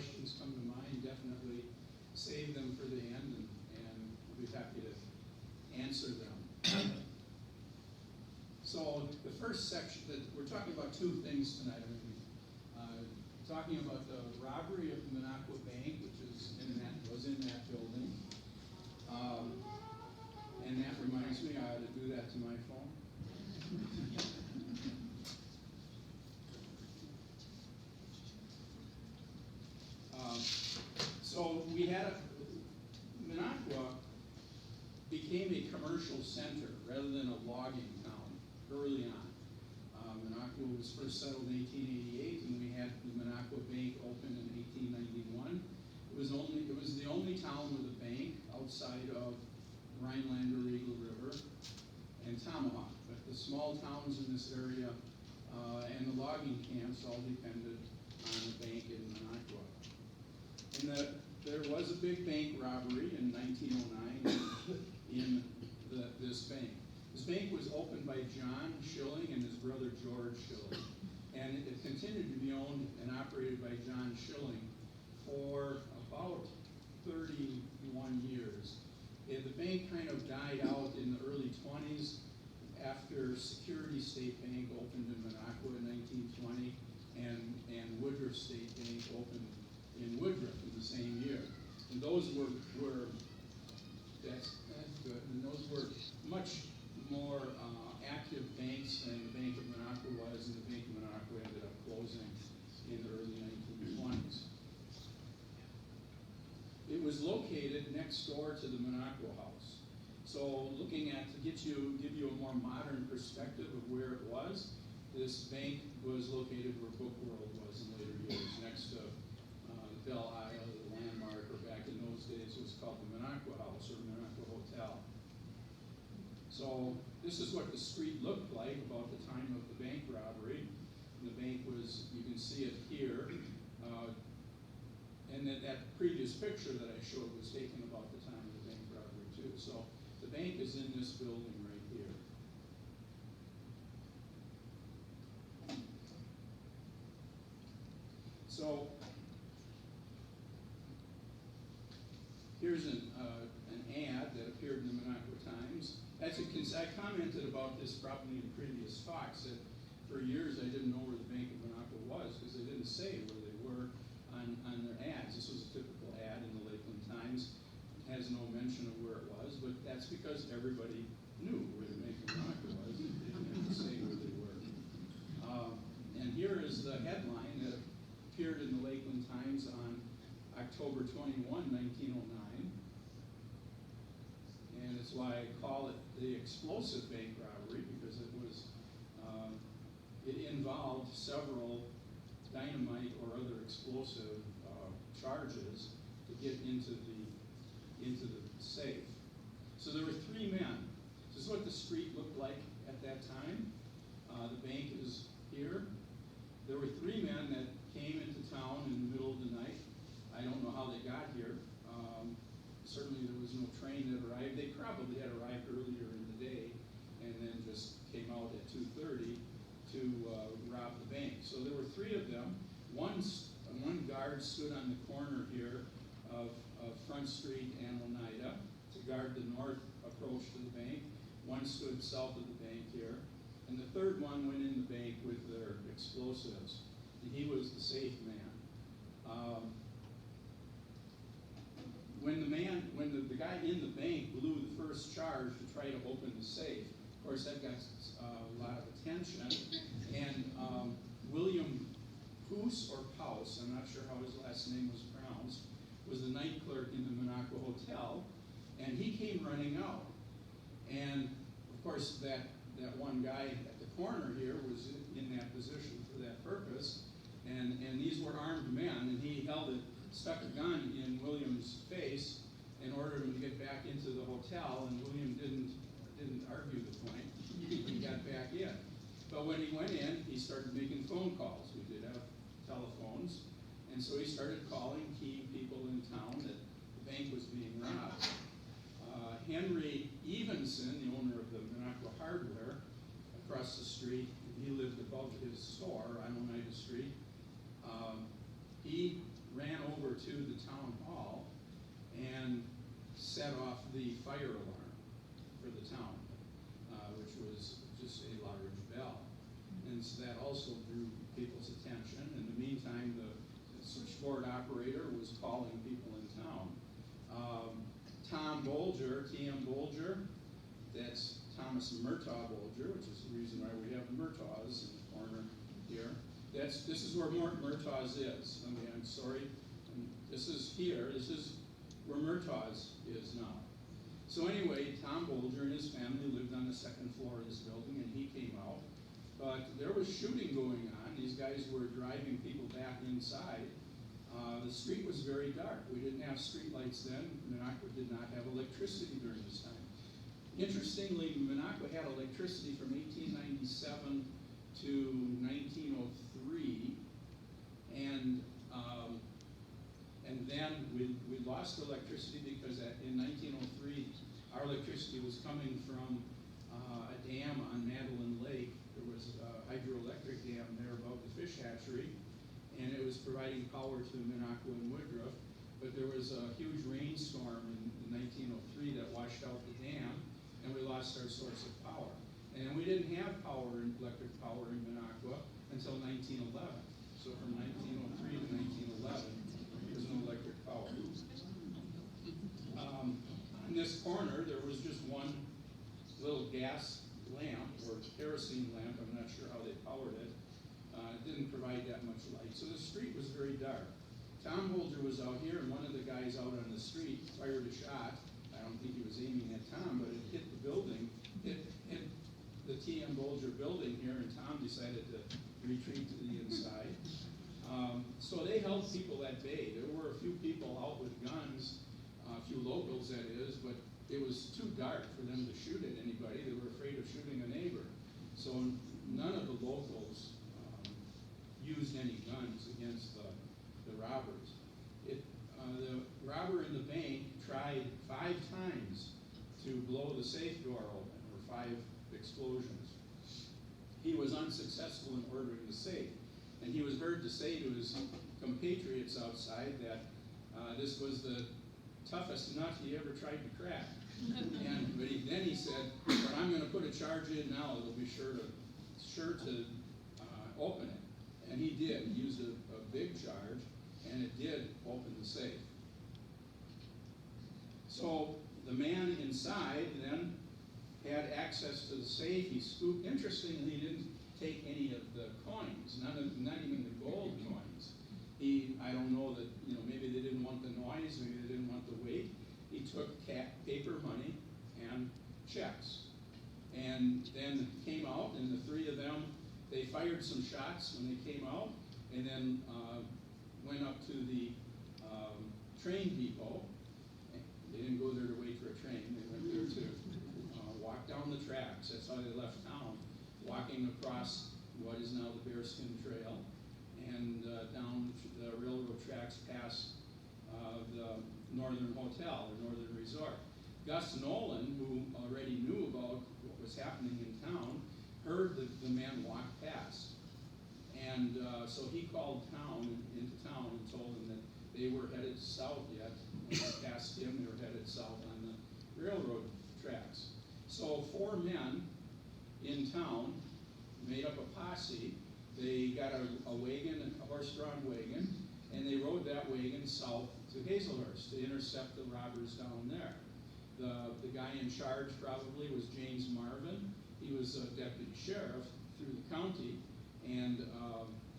questions come to mind, definitely save them for the end, and we'll be happy to answer them. So the first section, we're talking about two things tonight. Talking about the robbery of the Minocqua Bank, which was in that building. And that reminds me, I ought to do that to my phone. So we had Minocqua became a commercial center rather than a logging town early on. Minocqua was first settled in 1888, and we had the Minocqua Bank open in 1891. It was the only town with a bank outside of Rhineland or Eagle River and Tomahawk. But the small towns in this area and the logging camps all depended on a bank in Minocqua. And there was a big bank robbery in 1909 in this bank. This bank was opened by John Schilling and his brother George Schilling, and it continued to be owned and operated by John Schilling for about 31 years. The bank kind of died out in the early 20s after Security State Bank opened in Minocqua in 1920, and Woodruff State Bank opened in Woodruff in the same year. And those were that's good. And those were much more active banks than the Bank of Minocqua was, and the Bank of Minocqua ended up closing in the early 1920s. It was located next door to the Minocqua House. So looking at, to give you a more modern perspective of where it was, this bank was located where Book World was in later years, next to Belle Isle, the landmark, or back in those days it was called the Minocqua House or Minocqua Hotel. So this is what the street looked like about the time of the bank robbery. And the bank was, you can see it here. And that previous picture that I showed was taken about the time of the bank robbery too. So the bank is in this building right here. So here's an ad that appeared in the Minocqua Times. I commented about this probably in previous talks, that for years I didn't know where the Bank of Minocqua was because they didn't say where they were on their ads. This was a typical ad in the Lakeland Times. It has no mention of where it was, but that's because everybody knew where the Bank of Minocqua was. They didn't have to say where they were. And here is the headline that appeared in the Lakeland Times on October 21, 1909. And it's why I call it the explosive bank robbery, because it involved several dynamite or other explosive charges to get into the safe. So there were three men. This is what the street looked like at that time. The bank is here. There were three men that came into town in the middle of the night. I don't know how they got here. Certainly there was no train that arrived. They probably had arrived earlier in the day and then just came out at 2:30 to rob the bank. So there were three of them. One guard stood on the corner here of Front Street and Oneida to guard the north approach to the bank. One stood south of the bank here. And the third one went in the bank with their explosives. And he was the safe man. When the guy in the bank blew the first charge to try to open the safe, of course that got a lot of attention. And William Poos or Pouse, I'm not sure how his last name was pronounced, was the night clerk in the Minocqua Hotel, and he came running out. And of course that one guy at the corner here was in that position for that purpose, and these were armed men, and he stuck a gun in William's face in order to get back into the hotel, and William didn't argue the point. He got back in. But when he went in, he started making phone calls. We did have telephones, and so he started calling key people in town that the bank was being robbed. Henry Evenson, the owner of the Minocqua Hardware, across the street, he lived above his store on Oneida Street. He ran over to the town hall and set off the fire alarm for the town, which was just a large bell. And so that also drew people's attention. In the meantime, the switchboard operator was calling people in town. Tom Bolger, T.M. Bolger, that's Thomas Murtaugh Bolger, which is the reason why we have the Murtaughs in the corner here. This is where Murtaugh's is. I mean, I'm sorry. This is here. This is where Murtaugh's is now. So anyway, Tom Bolger and his family lived on the second floor of this building, and he came out. But there was shooting going on. These guys were driving people back inside. The street was very dark. We didn't have street lights then. Minocqua did not have electricity during this time. Interestingly, Minocqua had electricity from 1897 to 1903, and then we lost electricity because in 1903 our electricity was coming from a dam on Madeline Lake. There was a hydroelectric dam there above the fish hatchery, and it was providing power to Minocqua and Woodruff. But there was a huge rainstorm in 1903 that washed out the dam, and we lost our source of power. And we didn't have electric power in Minocqua until 1911. So from 1903 to 1911, there was no electric power. In this corner, there was just one little gas lamp or kerosene lamp. I'm not sure how they powered it. It didn't provide that much light. So the street was very dark. Tom Bolger was out here, and one of the guys out on the street fired a shot. I don't think he was aiming at Tom, but it hit the building. It hit the T.M. Bolger building here, and Tom decided to retreat to the inside. So they held people at bay. There were a few people out with guns, a few locals that is, but it was too dark for them to shoot at anybody. They were afraid of shooting a neighbor. So none of the locals used any guns against the robbers. The robber in the bank tried 5 times to blow the safe door open, or 5 explosions. He was unsuccessful in ordering the safe. And he was heard to say to his compatriots outside that this was the toughest nut he ever tried to crack. But then he said, "But I'm going to put a charge in now that'll be sure to open it." And he did. He used a big charge, and it did open the safe. So the man inside then had access to the safe. He scooped. Interestingly, he didn't take any of the coins, not even the gold coins. I don't know that, maybe they didn't want the noise, maybe they didn't want the weight. He took paper money and checks, and then came out, and the 3 of them, they fired some shots when they came out, and then went up to the train depot. They didn't go there to wait for a train. They went there to walk down the tracks. That's how they left town, walking across what is now the Bearskin Trail, and down the railroad tracks past the Northern Hotel, or Northern Resort. Gus Nolan, who already knew about what was happening in town, heard the man walk past. And so he called into town and told them that they were headed south yet. When they passed him, they were headed south on the railroad tracks. So 4 men in town made up a posse. They got a wagon, a horse-drawn wagon, and they rode that wagon south to Hazelhurst to intercept the robbers down there. The guy in charge probably was James Marvin. He was a deputy sheriff through the county, and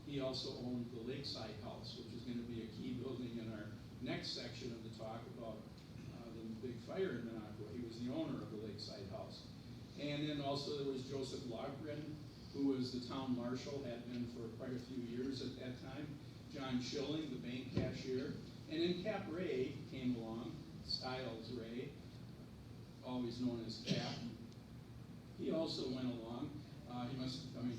he also owned the Lakeside House, which is going to be a key building in our next section of the talk about the big fire in Minocqua. He was the owner of the Lakeside House. And then also there was Joseph Logren, who was the town marshal, had been for quite a few years at that time. John Schilling, the bank cashier. And then Cap Ray came along, Stiles Ray, always known as Cap. He also went along.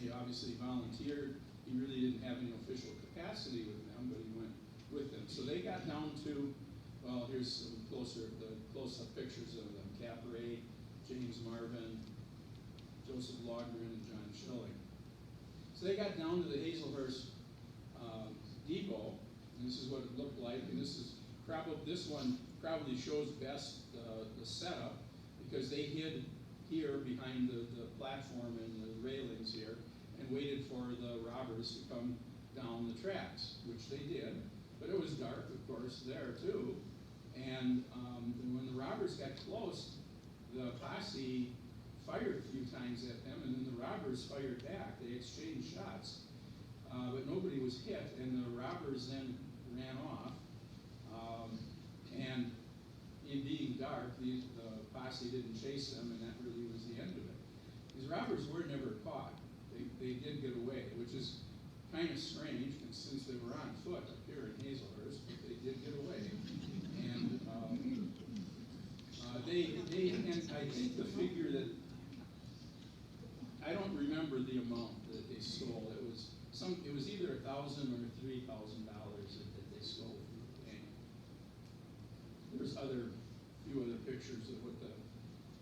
He obviously volunteered. He really didn't have any official capacity with them, but he went with them. So they got down to, well, here's some close-up pictures of them. Cap Ray, James Marvin, Joseph Logren, and John Schilling. So they got down to the Hazelhurst depot, And this is what it looked like, and this one probably shows best the setup, because they hid here behind the platform and the railings here, and waited for the robbers to come down the tracks, which they did. But it was dark, of course, there too. And when the robbers got close, the posse fired a few times at them, and then the robbers fired back. They exchanged shots, but nobody was hit, and the robbers then ran off. And in being dark, the posse didn't chase them, and that really was the end of it. These robbers were never caught. They did get away, which is kind of strange, since they were on foot up here in Hazelhurst, but they did get away. And and I think the figure that, I don't remember the amount that they stole. It was either $1,000 or $3,000 that they stole from the bank. There's few other pictures of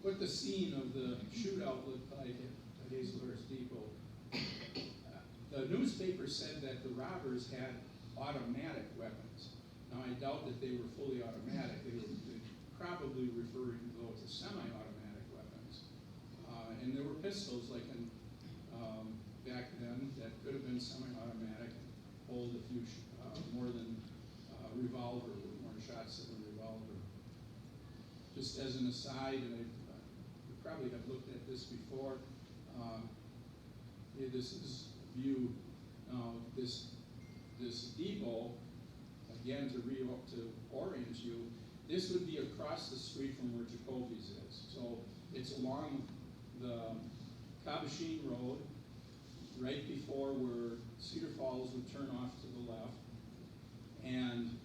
what the scene of the shootout looked like at Hazelhurst Depot. The newspaper said that the robbers had automatic weapons. Now, I doubt that they were fully automatic. They were probably referring, though, to semi-automatic weapons. And there were pistols, like back then, that could have been semi-automatic, and hold a few more than revolver, more shots than a revolver. Just as an aside, and you probably have looked at this before, this is a view. This depot, again, to orient you, this would be across the street from where Jacoby's is. So it's along the Cabashine Road, right before where Cedar Falls would turn off to the left. And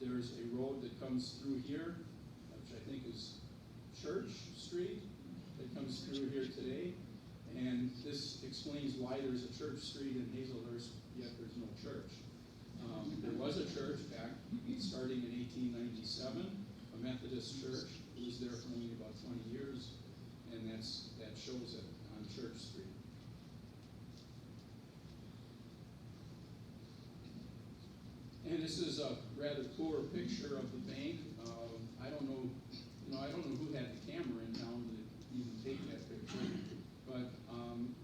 there's a road that comes through here, which I think is Church Street, that comes through here today. And this explains why there's a Church Street in Hazelhurst, yet there's no church. There was a church back starting in 1897, a Methodist church. It was there for only about 20 years, and that shows it on Church Street. And this is a rather poor picture of the bank. I don't know who had the camera in town to even take that picture, but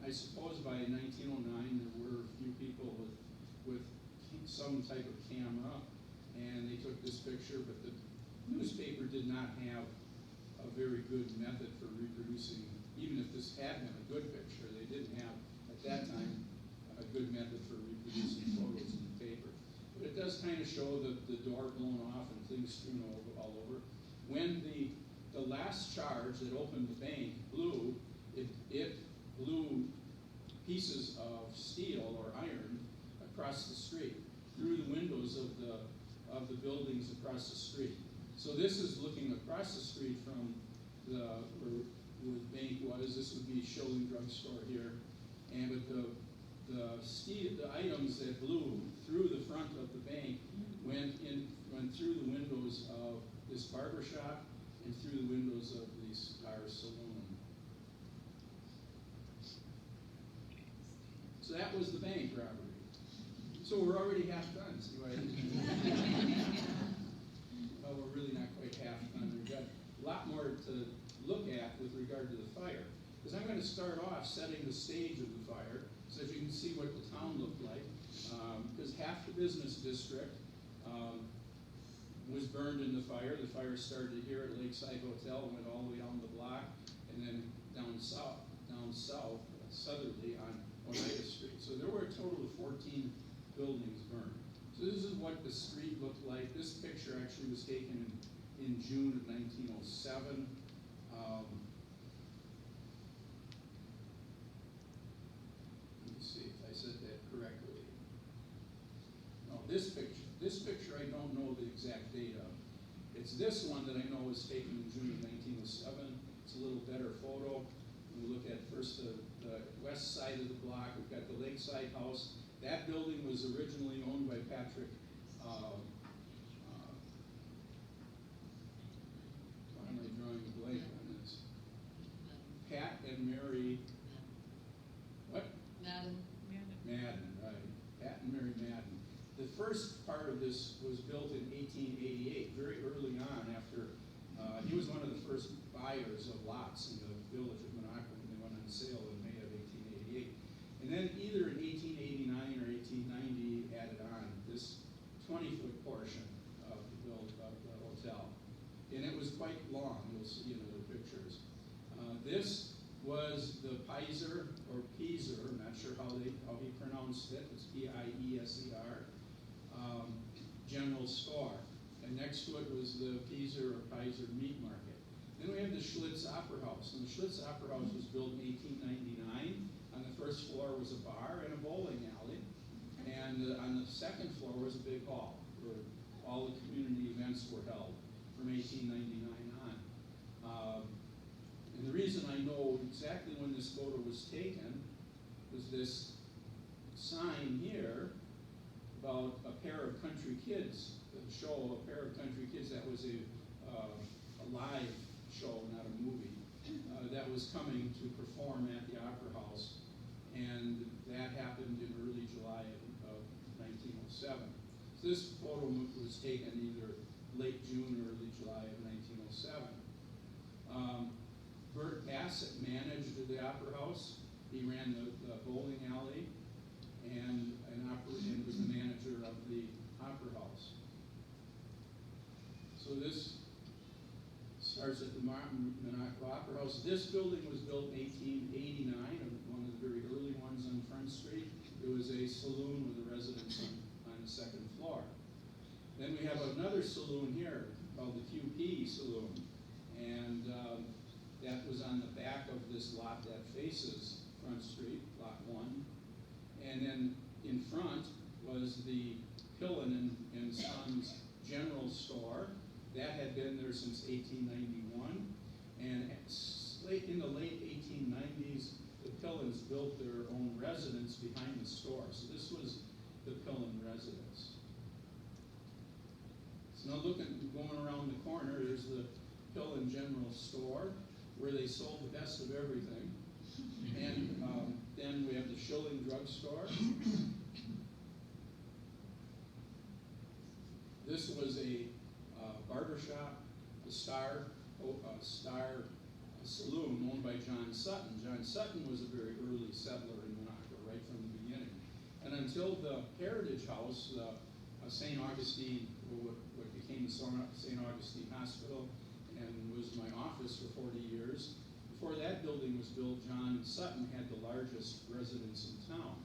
I suppose by 1909 there were a few people with some type of camera, and they took this picture, but the newspaper did not have a very good method for reproducing, even if this had been a good picture, they didn't have, at that time, a good method for reproducing photos in the paper. But it does kind of show the door blown off and things strewn all over. When the last charge that opened the bank blew, it blew pieces of steel or iron across the street, through the windows of the buildings across the street. So this is looking across the street from where the bank was. This would be Schilling Drug Store here. And but the items that blew through the front of the bank went through the windows of this barber shop and through the windows of the Star Saloon. So that was the bank robbery. So we're already half done. See what I did? Well, we're really not quite half done. We've got a lot more to look at with regard to the fire. Because I'm going to start off setting the stage of the fire so that you can see what the town looked like. Because half the business district was burned in the fire. The fire started here at Lakeside Hotel and went all the way down the block, and then down south, southerly on Oneida Street. So there were a total of 14 buildings burned. So this is what the street looked like. This picture actually was taken in June of 1907. Let me see if I said that correctly. No, this picture I don't know the exact date of. It's this one that I know was taken in June of 1907. It's a little better photo. We look at first the west side of the block. We've got the Lakeside House. That building was originally owned by Patrick, why am I drawing a blank on this? Pat and Mary, what? Madden. Madden, right. Pat and Mary Madden. first part of this was built in 1888, very early on after, he was one of the first buyers of lots in the village of Minocqua when they went on sale in May of 1888. And then either in 1889 or 1890 added on this 20-foot portion of the hotel. And it was quite long, you'll see in the pictures. This was the Pizer, or Pizer, I'm not sure how he pronounced it, it's P-I-E-S-E-R, general store. And next to it was the Pizer or Pizer Meat Market. Then we have the Schlitz Opera House, and the Schlitz Opera House was built in 1899. On the first floor was a bar and a bowling alley, and on the second floor was a big hall where all the community events were held from 1899 on. And the reason I know exactly when this photo was taken was this sign here about a pair of country kids, the show, a pair of country kids. That was a live show, not a movie, that was coming to perform at the Opera House. And that happened in early July of 1907. So this photo was taken either late June or early July of 1907. Bert Bassett managed the Opera House. He ran the bowling alley and was the manager of the Opera House. So this starts at the Minocqua Opera House. This building was built in 1889, one of the very early ones on Front Street. It was a saloon with a residence on the second floor. Then we have another saloon here called the QP Saloon, and that was on the back of this lot that faces Front Street, Lot 1. And then in front was the Pillen and Sons General Store. That had been there since 1891. And in the late 1890s, the Pillens built their own residence behind the store. So this was the Pillen residence. So now going around the corner, there's the Pillen General Store, where they sold the best of everything. And then we have the Schilling Drug Store. This was a barbershop, a Star Saloon owned by John Sutton. John Sutton was a very early settler in Minocqua right from the beginning. And until the Heritage House, St. Augustine, what became the St. Augustine Hospital, and was my office for 40 years. Before that building was built, John Sutton had the largest residence in town.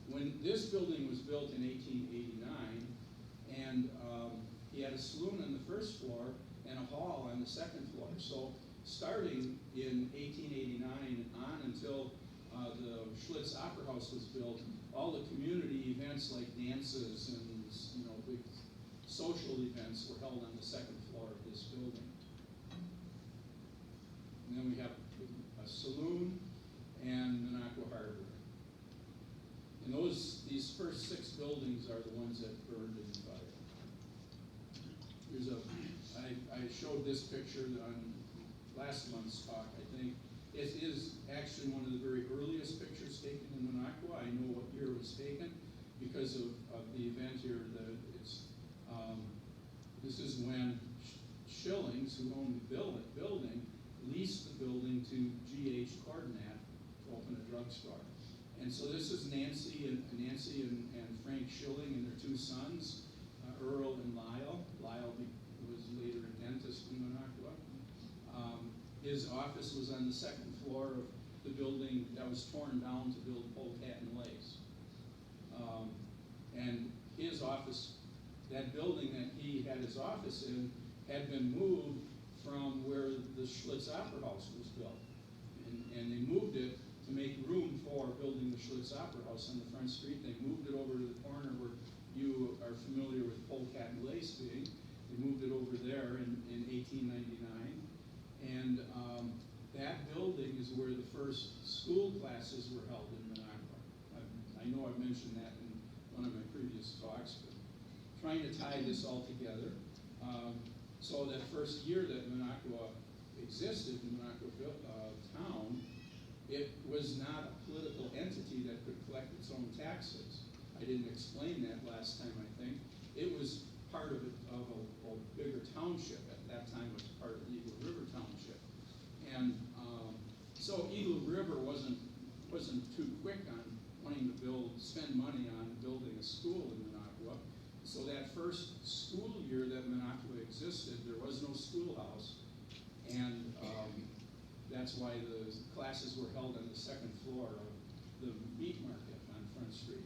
When this building was built in 1889, and he had a saloon on the first floor and a hall on the second floor. So starting in 1889 on until the Schlitz Opera House was built, all the community events like dances and big social events were held on the second floor of this building. And then we have a saloon and Minocqua Harbor. And these first 6 buildings are the ones that burned in the fire. I showed this picture on last month's talk, I think. It is actually one of the very earliest pictures taken in Minocqua. I know what year it was taken because of the event here. This is when Schillings, who owned the building, leased the building to G.H. Coordinat to open a drugstore. And so this is Nancy and Frank Schilling and their 2 sons, Earl and Lyle. Lyle was later a dentist in Minocqua. His office was on the second floor of the building that was torn down to build Polecat and Lace. And his office, that building that he had his office in, had been moved from where the Schlitz Opera House was built. And they moved it to make room for building the Schlitz Opera House on the front street. They moved it over to the corner where you are familiar with Polecat and Lace being. They moved it over there in 1899. And that building is where the first school classes were held in Minocqua. I know I've mentioned that in one of my previous talks, but trying to tie this all together. So that first year that Minocqua existed, the Minocqua town, it was not a political entity that could collect its own taxes. I didn't explain that last time, I think. It was part of a bigger township. At that time, it was part of Eagle River Township. And so Eagle River wasn't too quick on wanting to spend money on building a school in Minocqua. So that first school year that Minocqua existed, there was no schoolhouse. And that's why the classes were held on the second floor of the meat market on Front Street.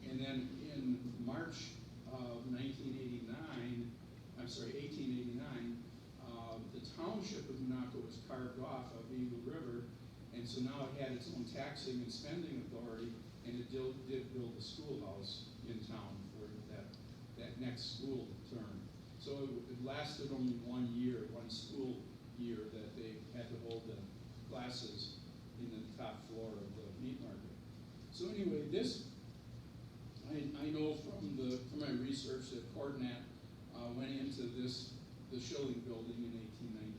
And then in March of 1889, the township of Minocqua was carved off of Eagle River, and so now it had its own taxing and spending authority, and it did build a schoolhouse in town for that next school term. So it lasted only 1 year, one school year, that they had to hold the classes in the top floor of the meat market. So anyway, this, I know from my research that Coordinate went into the Schilling building in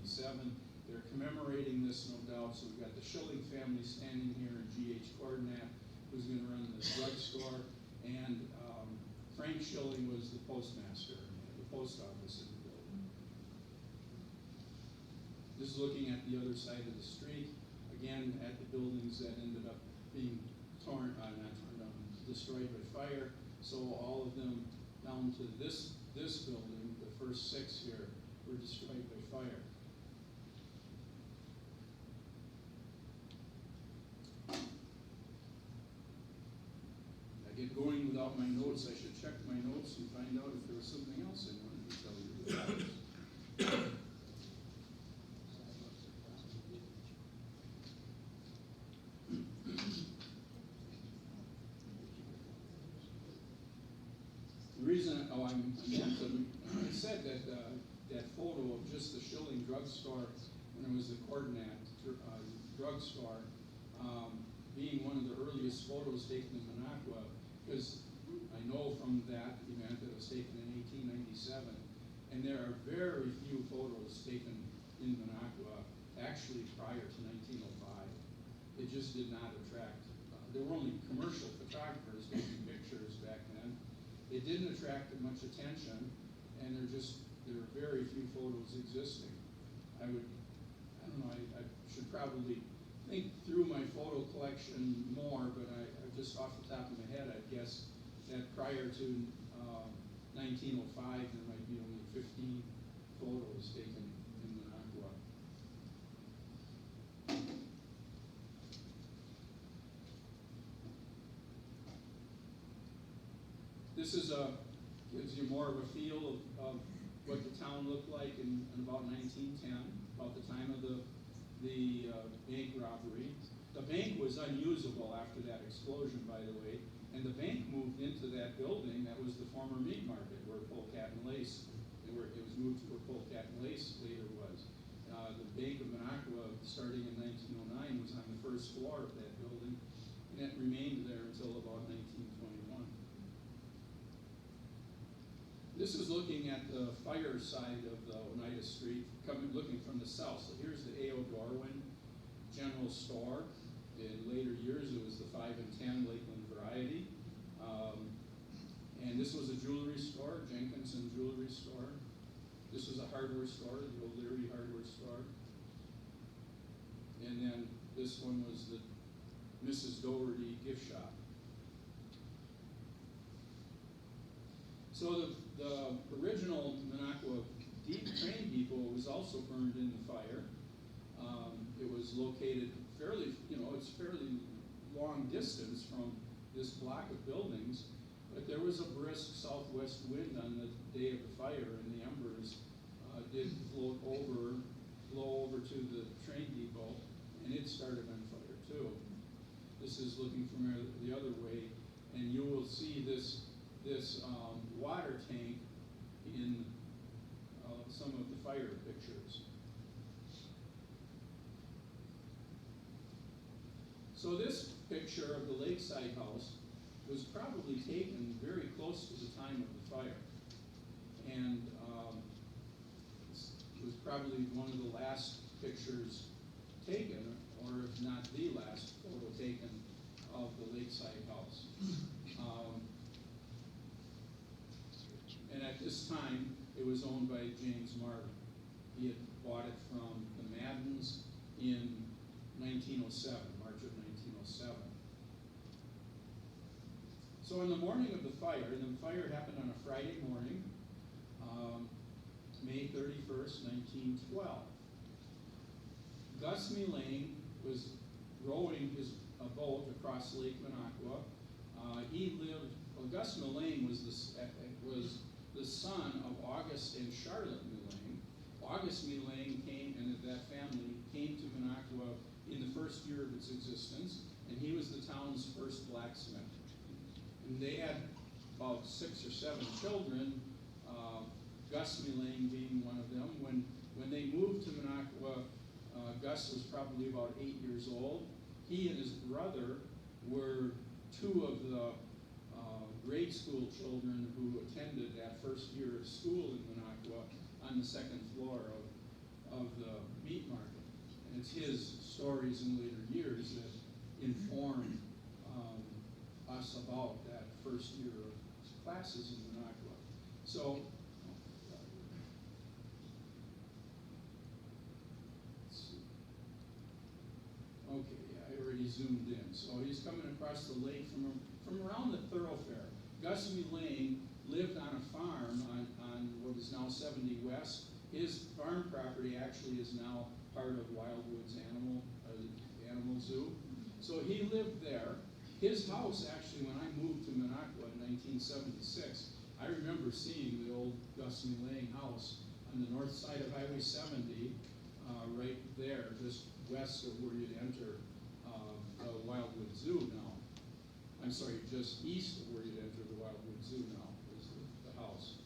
1897. They're commemorating this, no doubt. So we've got the Schilling family standing here, and G.H. Coordinate, who's going to run the drugstore, and Frank Schilling was the postmaster, the post office in the building. This is looking at the other side of the street, again at the buildings that ended up being destroyed by fire. So all of them down to this building, the first 6 here, were destroyed by fire. I get going without my notes. I should check my notes and find out if there was something else I wanted to tell you about. The reason, I said that that photo of just the Schilling drugstore when it was the Coordinate drugstore, being one of the earliest photos taken in Minocqua, because I know from that event that it was taken in 1897, and there are very few photos taken in Minocqua actually prior to 1905. It just did not attract, there were only commercial photographers taking pictures back then. It didn't attract much attention, and there are very few photos existing. I don't know, I should probably think through my photo collection more, but I just off the top of my head, I guess that prior to 1905, there might be only 15 photos taken in Minocqua. This is gives you more of a feel of what the town looked like in about 1910, about the time of the bank robbery. The bank was unusable after that explosion, by the way, and the bank moved into that building that was the former meat market where Polecat and Lace, it was moved to where Polecat and Lace later was. The Bank of Minocqua, starting in 1909, was on the first floor of that building, and it remained there until about 1921. This is looking at the fire side of the Oneida Street, looking from the south. So here's the A.O. Darwin General Store. In later years, it was the 5 and 10 Lakeland Variety. And this was a jewelry store, Jenkinson Jewelry Store. This was a hardware store, the old Leary Hardware Store. And then this one was the Mrs. Doherty Gift Shop. So the original Minocqua train depot was also burned in the fire. It was located it's fairly long distance from this block of buildings, but there was a brisk southwest wind on the day of the fire, and the embers did blow over to the train depot, and it started on fire too. This is looking from the other way, and you will see this water tank in some of the fire pictures. So this picture of the lakeside house was probably taken very close to the time of the fire, and it was probably one of the last pictures taken, or if not the last photo taken, of the lakeside house. at this time, it was owned by James Martin. He had bought it from the Maddens in 1907, March of 1907. So in the morning of the fire, and the fire happened on a Friday morning, May 31st, 1912. Gus Mullane was rowing a boat across Lake Minocqua. Gus Mullane was the son of August and Charlotte Mullane. August Mullane came, and that family came to Minocqua in the first year of its existence, and he was the town's first blacksmith. And they had about 6 or 7 children, Gus Mullane being one of them. When they moved to Minocqua, Gus was probably about 8 years old. He and his brother were 2 of the grade school children who attended that first year of school in Minocqua on the 2nd floor of the meat market. And it's his stories in later years that inform us about that first year of classes in Minocqua. So, let's see. Okay, yeah, I already zoomed in. So he's coming across the lake from around the thoroughfare. Gus Mullane lived on a farm on what is now 70 West. His farm property actually is now part of Wildwood's Animal Zoo. So he lived there. His house, actually, when I moved to Minocqua in 1976, I remember seeing the old Gus Mullane house on the north side of Highway 70, right there, just west of where you'd enter the Wildwood Zoo now. I'm sorry, just east of where you'd enter the Wildwood Zoo now is the house.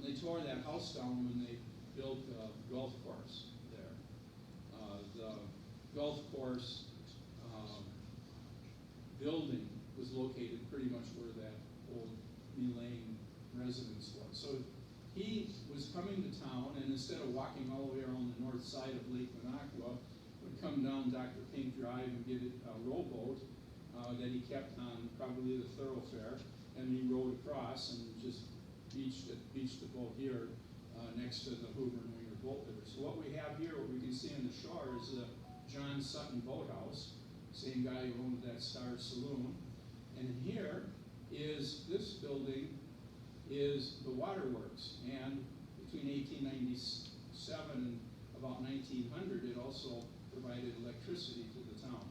They tore that house down when they built the golf course there. The golf course building was located pretty much where that old Mullane residence was. So he was coming to town, and instead of walking all the way around the north side of Lake Minocqua, would come down Dr. Pink Drive and get a rowboat that he kept on probably the thoroughfare, and he rowed across and just beached the boat here next to the Hoover and Winger boat liver. So what we have here, what we can see on the shore, is the John Sutton Boathouse, same guy who owned that Star Saloon. And here is, this building is the waterworks, and between 1897 and about 1900, it also provided electricity to the town.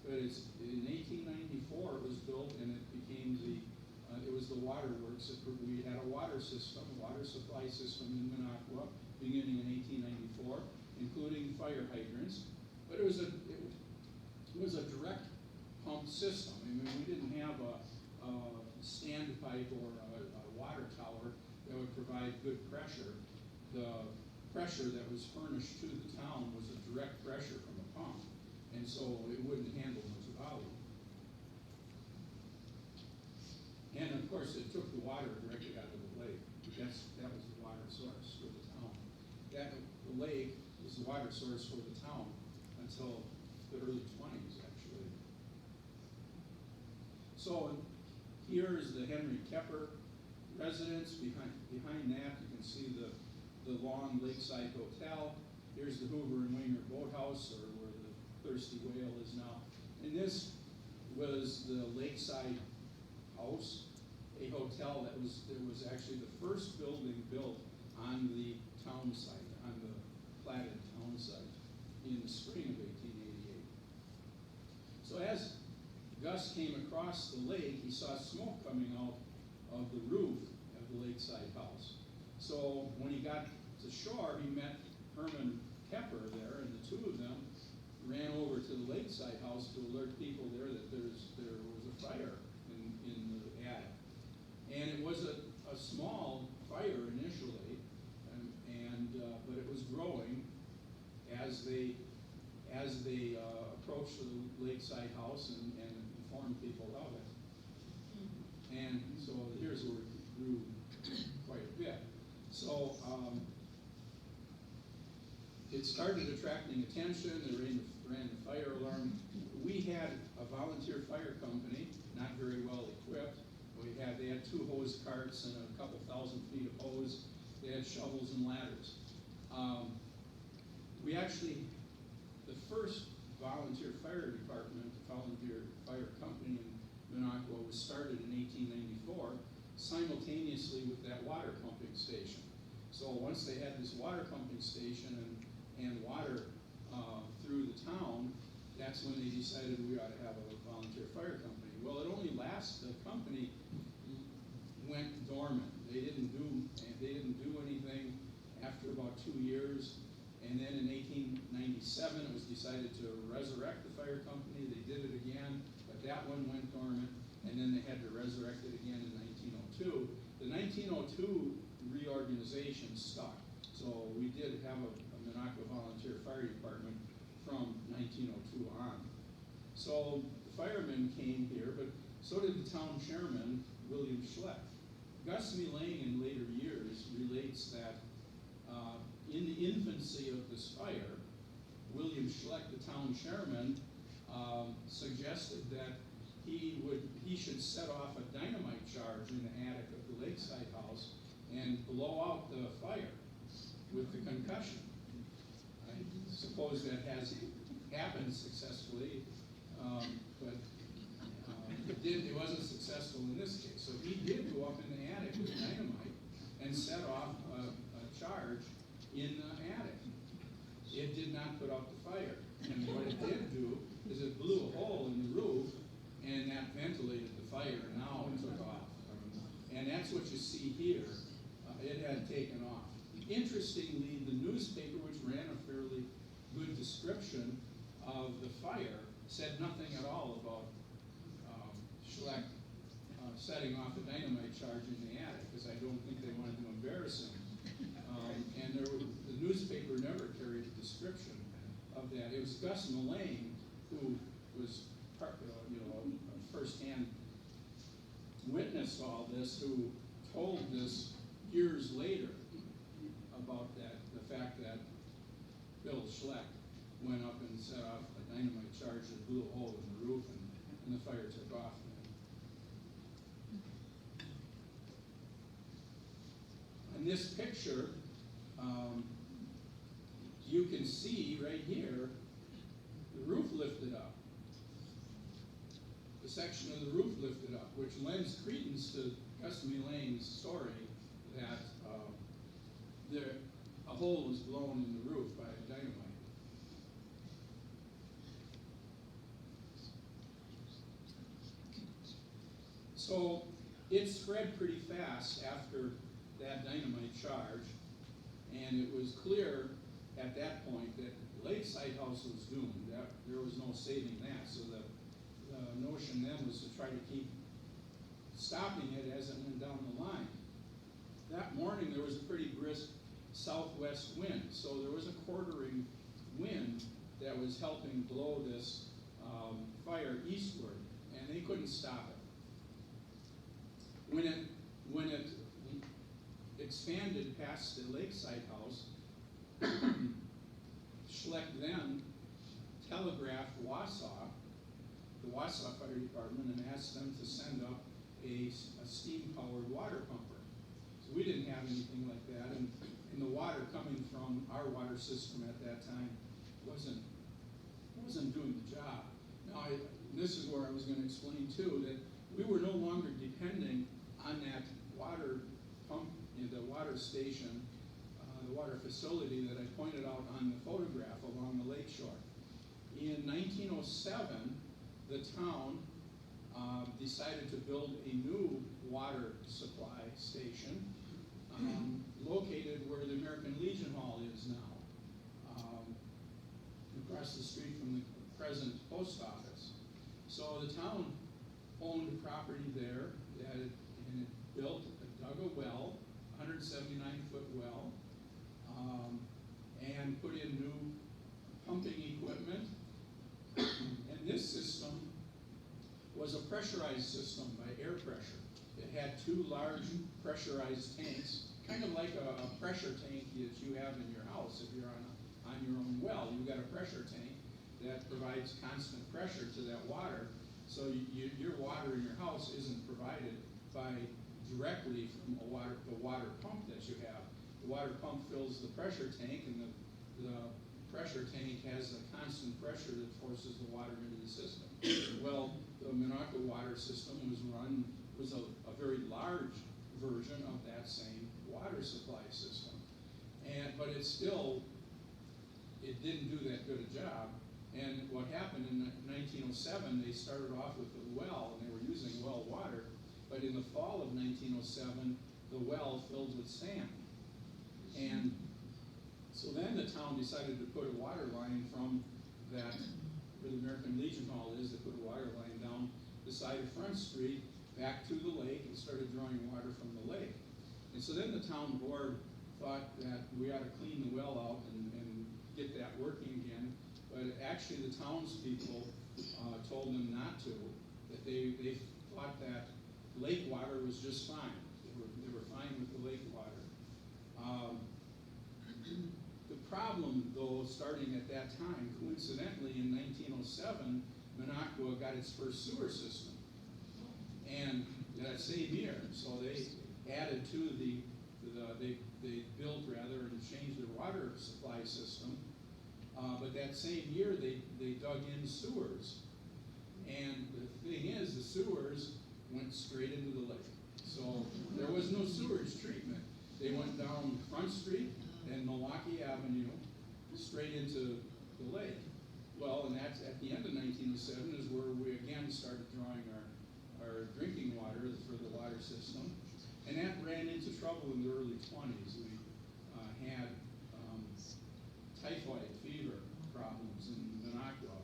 But it's, in 1894 it was built, and it became it was the waterworks. We had a water system, a water supply system in Minocqua beginning in 1894, including fire hydrants. But it was a direct pump system. I mean, we didn't have a standpipe or a water tower that would provide good pressure. The pressure that was furnished to the town was a direct pressure from a pump, and so it wouldn't handle much volume. And of course, it took the water directly out of the lake. That was the water source for the town. The lake was the water source for the town until the early 20s, actually. So here is the Henry Kepper residence. Behind that, you can see the long Lakeside Hotel. Here's the Hoover and Winger Boathouse, or where the Thirsty Whale is now. And this was the Lakeside House, a hotel that was actually the first building built on the town site, on the platted town site, in the spring of 1888. So as Gus came across the lake, he saw smoke coming out of the roof of the Lakeside house. So when he got to shore, he met Herman Kepper there, and the two of them ran over to the Lakeside house to alert people there that there was a fire in the attic. And it was a small fire initially, but it was growing as they approached the Lakeside house and informed people of it. And so here's where it grew quite a bit. So it started attracting attention. They ran the fire alarm. We had a volunteer fire company, not very well equipped. We they had 2 hose carts and a couple thousand feet of hose. They had shovels and ladders. We actually, the first volunteer fire department, volunteer fire company in Minocqua was started in 1894, simultaneously with that water pumping station. So once they had this water pumping station and water through the town, that's when they decided we ought to have a volunteer fire company. Well, it only lasted, the company went dormant. They didn't do anything after about 2 years. And then in 1897, it was decided to resurrect the fire company. They did it again, but that one went dormant. And then they had to resurrect it again in 1902. The 1902 reorganization stuck. So we did have a Minocqua Volunteer Fire Department from 1902 on. So the firemen came here, but so did the town chairman, William Schleck. Gus Mullane in later years relates that in the infancy of this fire, William Schleck, the town chairman, suggested that he should set off a dynamite charge in the attic of the Lakeside house and blow out the fire with the concussion. I suppose that has happened successfully, but it wasn't successful in this case. So he did go up in the attic with dynamite and set off a charge in the attic. It did not put out the fire. And what it did do is it blew a hole in the roof, and that ventilated the fire, and now it took off. And that's what you see here. It had taken off. Interestingly, the newspaper, which ran a fairly good description of the fire, said nothing at all about Schleck setting off a dynamite charge in the attic, because I don't think they wanted to embarrass him. And the newspaper never carried a description of that. It was Gus Mullane who was a first-hand witness to all this, who told this years later about the fact that Bill Schleck went up and set off a dynamite charge that blew a hole in the roof, and the fire took off. In this picture, you can see right here the roof lifted up. The section of the roof lifted up, which lends credence to Gus Mullane's story that a hole was blown in the roof by a dynamite. So it spread pretty fast after that dynamite charge, and it was clear at that point that Lakeside House was doomed. That there was no saving that. So the notion then was to try to keep stopping it as it went down the line. That morning there was a pretty brisk southwest wind, so there was a quartering wind that was helping blow this fire eastward, and they couldn't stop it. When it expanded past the Lakeside House, Schleck then telegraphed Wausau, the Wausau Fire Department, and asked them to send up a steam-powered water pumper. So we didn't have anything like that, and the water coming from our water system at that time wasn't doing the job. Now, this is where I was going to explain too that we were no longer depending on that water pump, the water station, the water facility that I pointed out on the photograph along the lake shore. In 1907, the town decided to build a new water supply station located where the American Legion Hall is now, across the street from the present post office. So the town owned property there, and it dug a well, 179-foot well, and put in new pumping equipment. And this system was a pressurized system by air pressure. It had 2 large pressurized tanks, kind of like a pressure tank that you have in your house if you're on your own well. You've got a pressure tank that provides constant pressure to that water, so your water in your house isn't provided by directly from the water pump that you have. The water pump fills the pressure tank, and the pressure tank has a constant pressure that forces the water into the system. Well, the Minocqua water system was a very large version of that same water supply system. But it didn't do that good a job. And what happened in 1907, they started off with a well, and they were using well water. But in the fall of 1907, the well filled with sand. And so then the town decided to put a water line from that, where the American Legion Hall is, they put a water line down the side of Front Street back to the lake and started drawing water from the lake. And so then the town board thought that we ought to clean the well out and get that working again. But actually the townspeople told them not to, that they thought that lake water was just fine. They were fine with the lake water. The problem, though, starting at that time, coincidentally in 1907, Minocqua got its first sewer system. And that same year, so they added to they built rather and changed their water supply system. But that same year, they dug in sewers. And the thing is, the sewers went straight into the lake. So there was no sewage treatment. They went down Front Street and Milwaukee Avenue straight into the lake. Well, and that's at the end of 1907 is where we again started drawing our drinking water for the water system. And that ran into trouble in the early 20s. We had typhoid fever problems in Minocqua,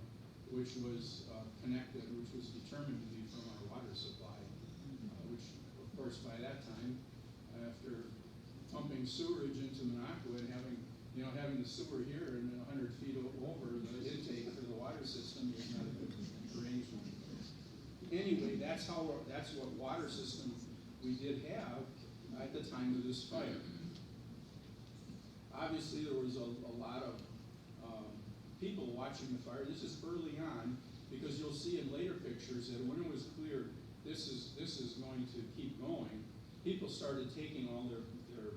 which was which was determined to be from our water supply, which, of course, by that time, after pumping sewerage into Minocqua and having the sewer here and 100 feet over the intake for the water system was not a good arrangement. Anyway, that's what water system we did have at the time of this fire. Obviously, there was a lot of people watching the fire. This is early on, because you'll see in later pictures that when it was clear this is going to keep going, people started taking all their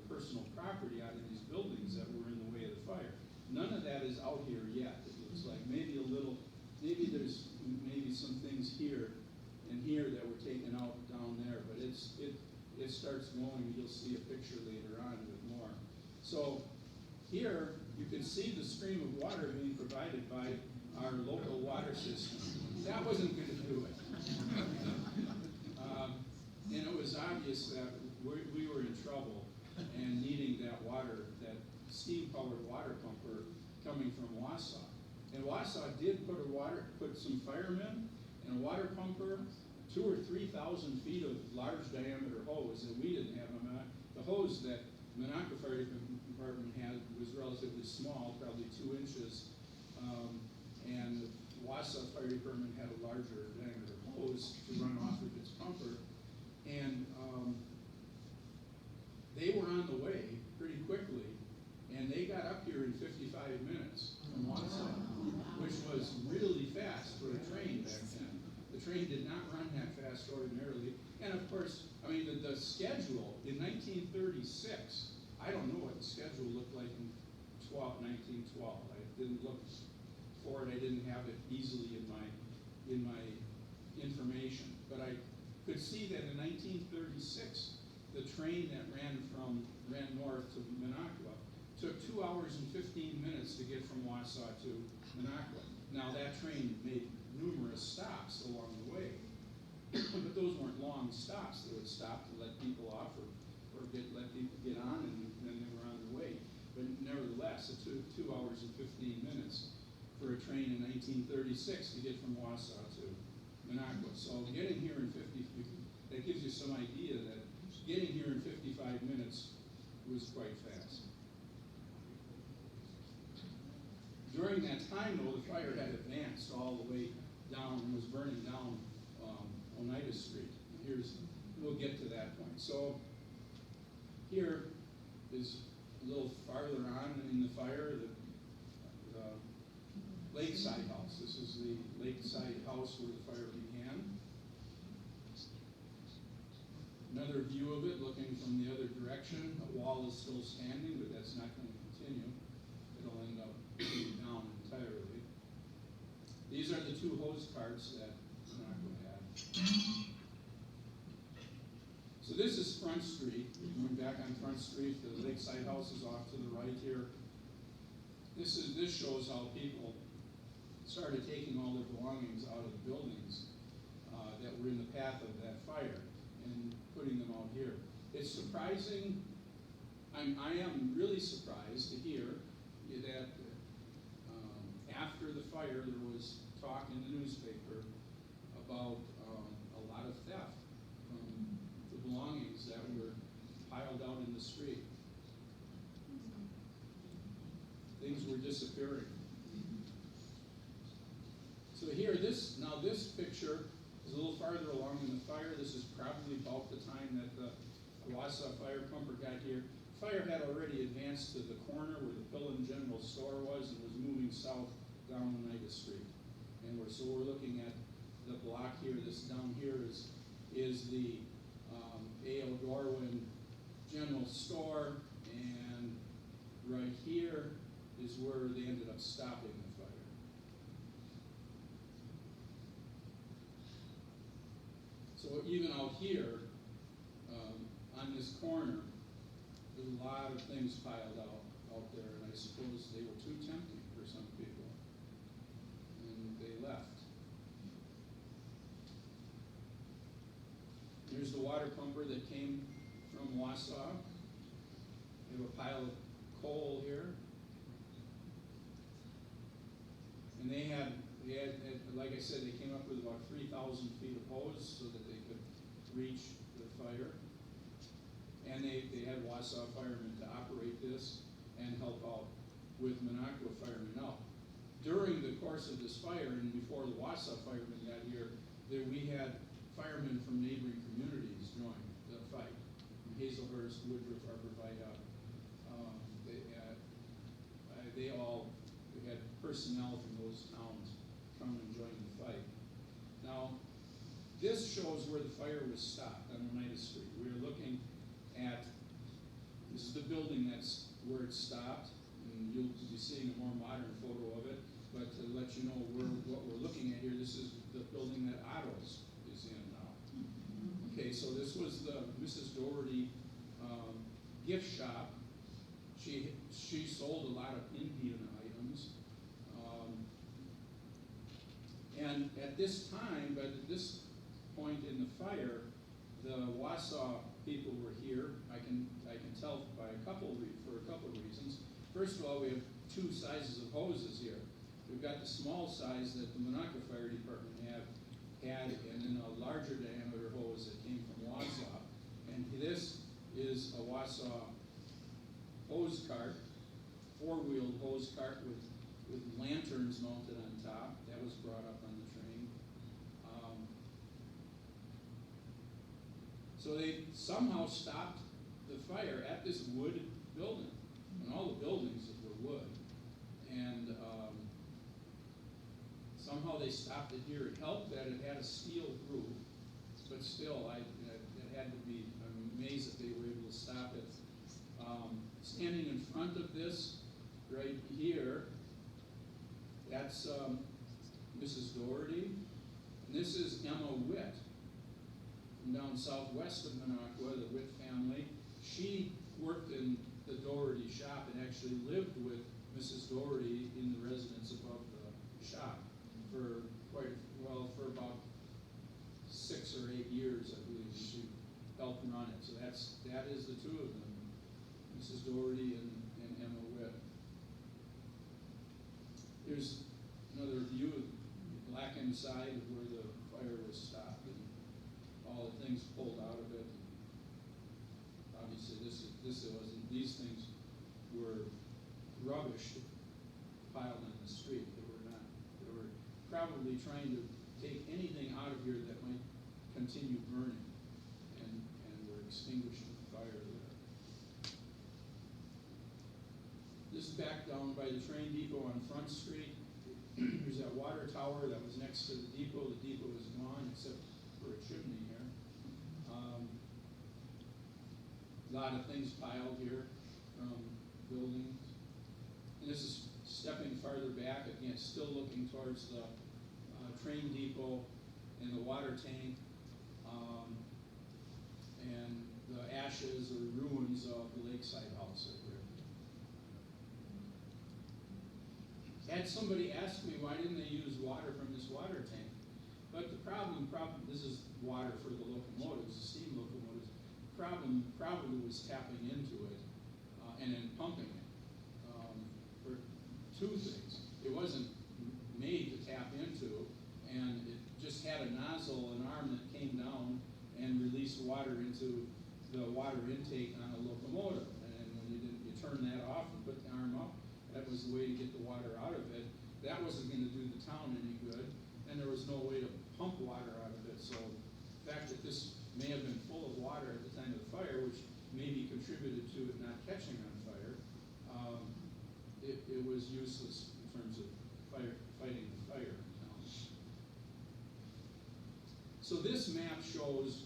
personal property out of these buildings that were in the way of the fire. None of that is out here yet. It looks like maybe there's some things here and here that were taken out down there, but it starts going. You'll see a picture later on with more. So here you can see the stream of water being provided by our local water system. That wasn't going to do it. And it was obvious that we were in trouble and needing that water, that steam-powered water pumper coming from Wausau. And Wausau did put some firemen and a water pumper, 2,000 or 3,000 feet of large diameter hose, and we didn't have them. The hose that Minocqua Fire Department had was relatively small, probably 2 inches, and the Wausau Fire Department had a larger diameter hose to run off of its pumper. And they were on the way pretty quickly, and they got up here in 55 minutes from Wausau, which was really fast for a train back then. The train did not run that fast ordinarily. And of course, I mean, the schedule in 1936, I don't know what the schedule looked like in 1912. I didn't look for it. I didn't have it easily in my information. But I could see that in 1936, the train that ran north to Minocqua took 2 hours and 15 minutes to get from Wausau to Minocqua. Now that train made numerous stops along the way, but those weren't long stops. They would stop to let people off or let people get on, and then they were on their way. But nevertheless, it took 2 hours and 15 minutes for a train in 1936 to get from Wausau to Minocqua. So getting here in that gives you some idea that getting here in 55 minutes was quite fast. During that time, though, the fire had advanced all the way down and was burning down Oneida Street. We'll get to that point. So here is a little farther on in the fire, the Lakeside house. This is the Lakeside house where the fire began. Another view of it, looking from the other direction, the wall is still standing, but that's not going to continue. It'll end up being down entirely. These are the two hose carts that Minocqua had. So this is Front Street. Going back on Front Street, the Lakeside House is off to the right here. This shows how people started taking all their belongings out of the buildings that were in the path of that fire and putting them out here. It's surprising. I am really surprised to hear that after the fire, there was talk in the newspaper about a lot of theft from the belongings that were piled out in the street. Things were disappearing. So here, this picture is a little farther along in the fire. This is probably about the time that the Wausau fire pumper got here. Fire had already advanced to the corner where the Pillen General Store was and was moving south down Oneida Street. And so we're looking at the block here. This down here is the A.L. Dorwin General Store, and right here is where they ended up stopping the fire. So even out here, on this corner, there's a lot of things piled out there, and I suppose they were too tempting for some people, and they left. Here's the water pumper that came from Wausau. We have a pile of coal here. And they had, like I said, they came up with about 3,000 feet of hose so that they could reach the fire. And they had Wausau firemen to operate this and help out with Minocqua firemen. Now, during the course of this fire and before the Wausau firemen got here, we had firemen from neighboring communities join the fight. From Hazelhurst, Woodruff, Arborvitae. They all had personnel from those towns come and join the fight. Now, this shows where the fire was stopped on Oneida Street. We're looking at, this is the building that's where it stopped, and you'll be seeing a more modern photo of it. But to let you know what we're looking at here, this is the building that Otto's is in now. Okay, so this was the Mrs. Doherty gift shop. She sold a lot of Indian items. And at this time, but at this point in the fire, the Wausau people were here. I can tell for a couple of reasons. First of all, we have two sizes of hoses here. We've got the small size that the Minocqua Fire Department had, and then a larger diameter hose that came from Wausau. And this is a Wausau hose cart, four-wheeled hose cart with lanterns mounted on top. That was brought up on the train. So they somehow stopped the fire at this wood building, and all the buildings were wood. And somehow they stopped it here. It helped that it had a steel roof, but still, it had to be, I'm amazed that they were able to stop it. Standing in front of this, right here, that's Mrs. Doherty, and this is Emma Witt from down southwest of Minocqua, the Witt family. She worked in the Doherty shop and actually lived with Mrs. Doherty in the residence above the shop for for about 6 or 8 years, I believe. She helped run it. So that is the two of them, Mrs. Doherty and Emma Witt. Here's another view of the Lakeland side of where the fire was stopped and all the things pulled out of it. Obviously, this wasn't. These things were rubbish piled on the street. They were probably trying to take anything out of here that might continue burning, and were extinguishing the fire there. This is back down by the train depot on Front Street. There's that water tower that was next to the depot. The depot is gone except for a chimney here. lot of things piled here from buildings. And this is stepping farther back, again, still looking towards the train depot and the water tank, and the ashes or ruins of the Lakeside house right here. Had somebody asked me why didn't they use water from this water tank? But the problem, this is water for the locomotives, the steam locomotives. Problem probably was tapping into it and then pumping it for two things. It wasn't made to tap into, and it just had a nozzle, an arm that came down and released water into the water intake on a locomotive. And when you turn that off and put the arm up, that was the way to get the water out of it. That wasn't going to do the town any good, and there was no way to pump water out of it. So the fact that this may have been full of water at the time of the fire, which maybe contributed to it not catching on fire, it was useless in terms of fighting the fire in town. So this map shows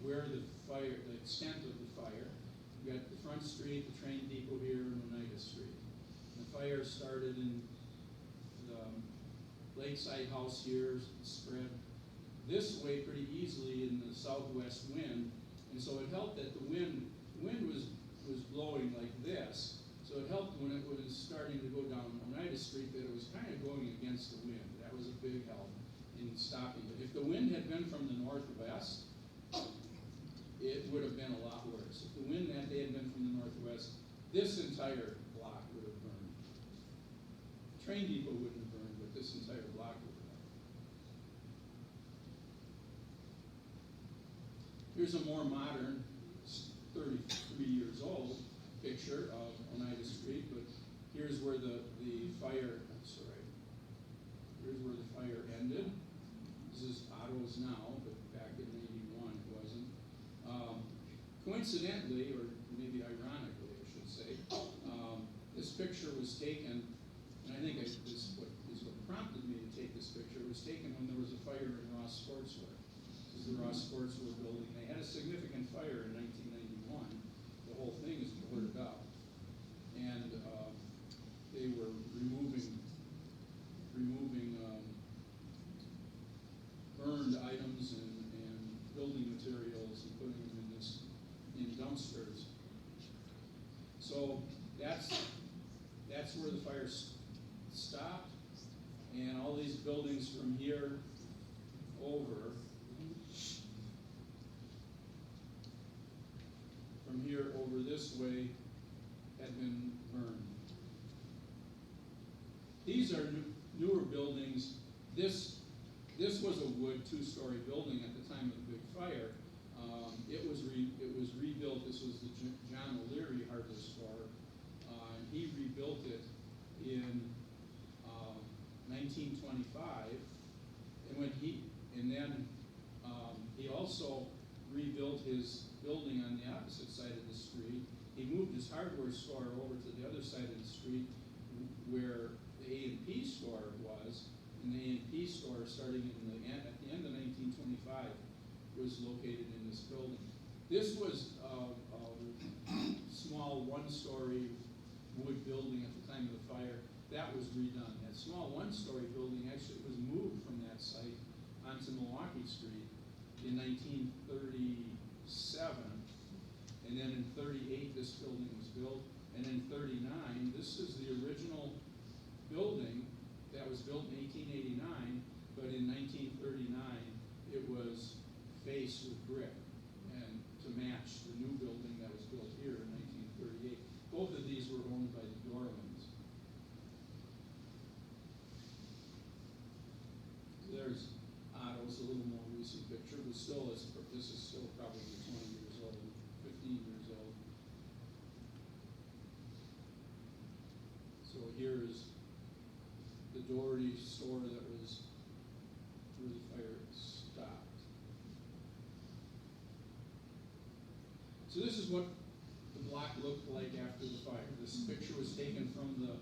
where the fire, the extent of the fire. You've got the Front Street, the train depot here, and Oneida Street. The fire started in the Lakeside house here, spread this way pretty easily in the southwest wind, and so it helped that the wind was blowing like this, so it helped when it was starting to go down Oneida Street that it was kind of going against the wind. That was a big help in stopping it. If the wind had been from the northwest, it would have been a lot worse. If the wind that day had been from the northwest, this entire block would have burned. The train depot wouldn't have burned, but this entire block would have. Here's a more modern, 33 years old picture of Oneida Street, but here's where the fire, here's where the fire ended. This is Otto's now, but back in '81 it wasn't. Coincidentally, or maybe ironically I should say, this picture was taken, and I think this is what prompted me to take this picture, was taken when there was a fire in Ross Sportswear. This is the Ross Sportswear building. They had a significant fire in 1991. The whole thing is boarded up. And they were removing burned items and building materials and putting them in dumpsters. So that's where the fire stopped, and all these buildings from here over this way had been burned. These are newer buildings. This was a wood two-story building at the time of the big fire. It was rebuilt. This was the John O'Leary hardware store. And he rebuilt it in 1925. And then he also rebuilt his building on the opposite side of the street. He moved his hardware store over to the other side of the street where the A&P store was. And the A&P store, starting at the end of 1925, was located in this building. This was a small one-story wood building at the time of the fire. That was redone. That small one-story building actually was moved from that site onto Milwaukee Street in 1937. And then in 38, this building was built. And in 39, this is the original building that was built in 1889, but in 1939, it was faced with brick and to match the new building that was built here in 1938. Both of these were owned by the Dormans. There's Otto's, a little more recent picture, but still, this is still probably 20 years old, 15 years old. So here is the Doherty store that was where the fire stopped. So this is what the block looked like after the fire. This picture was taken from the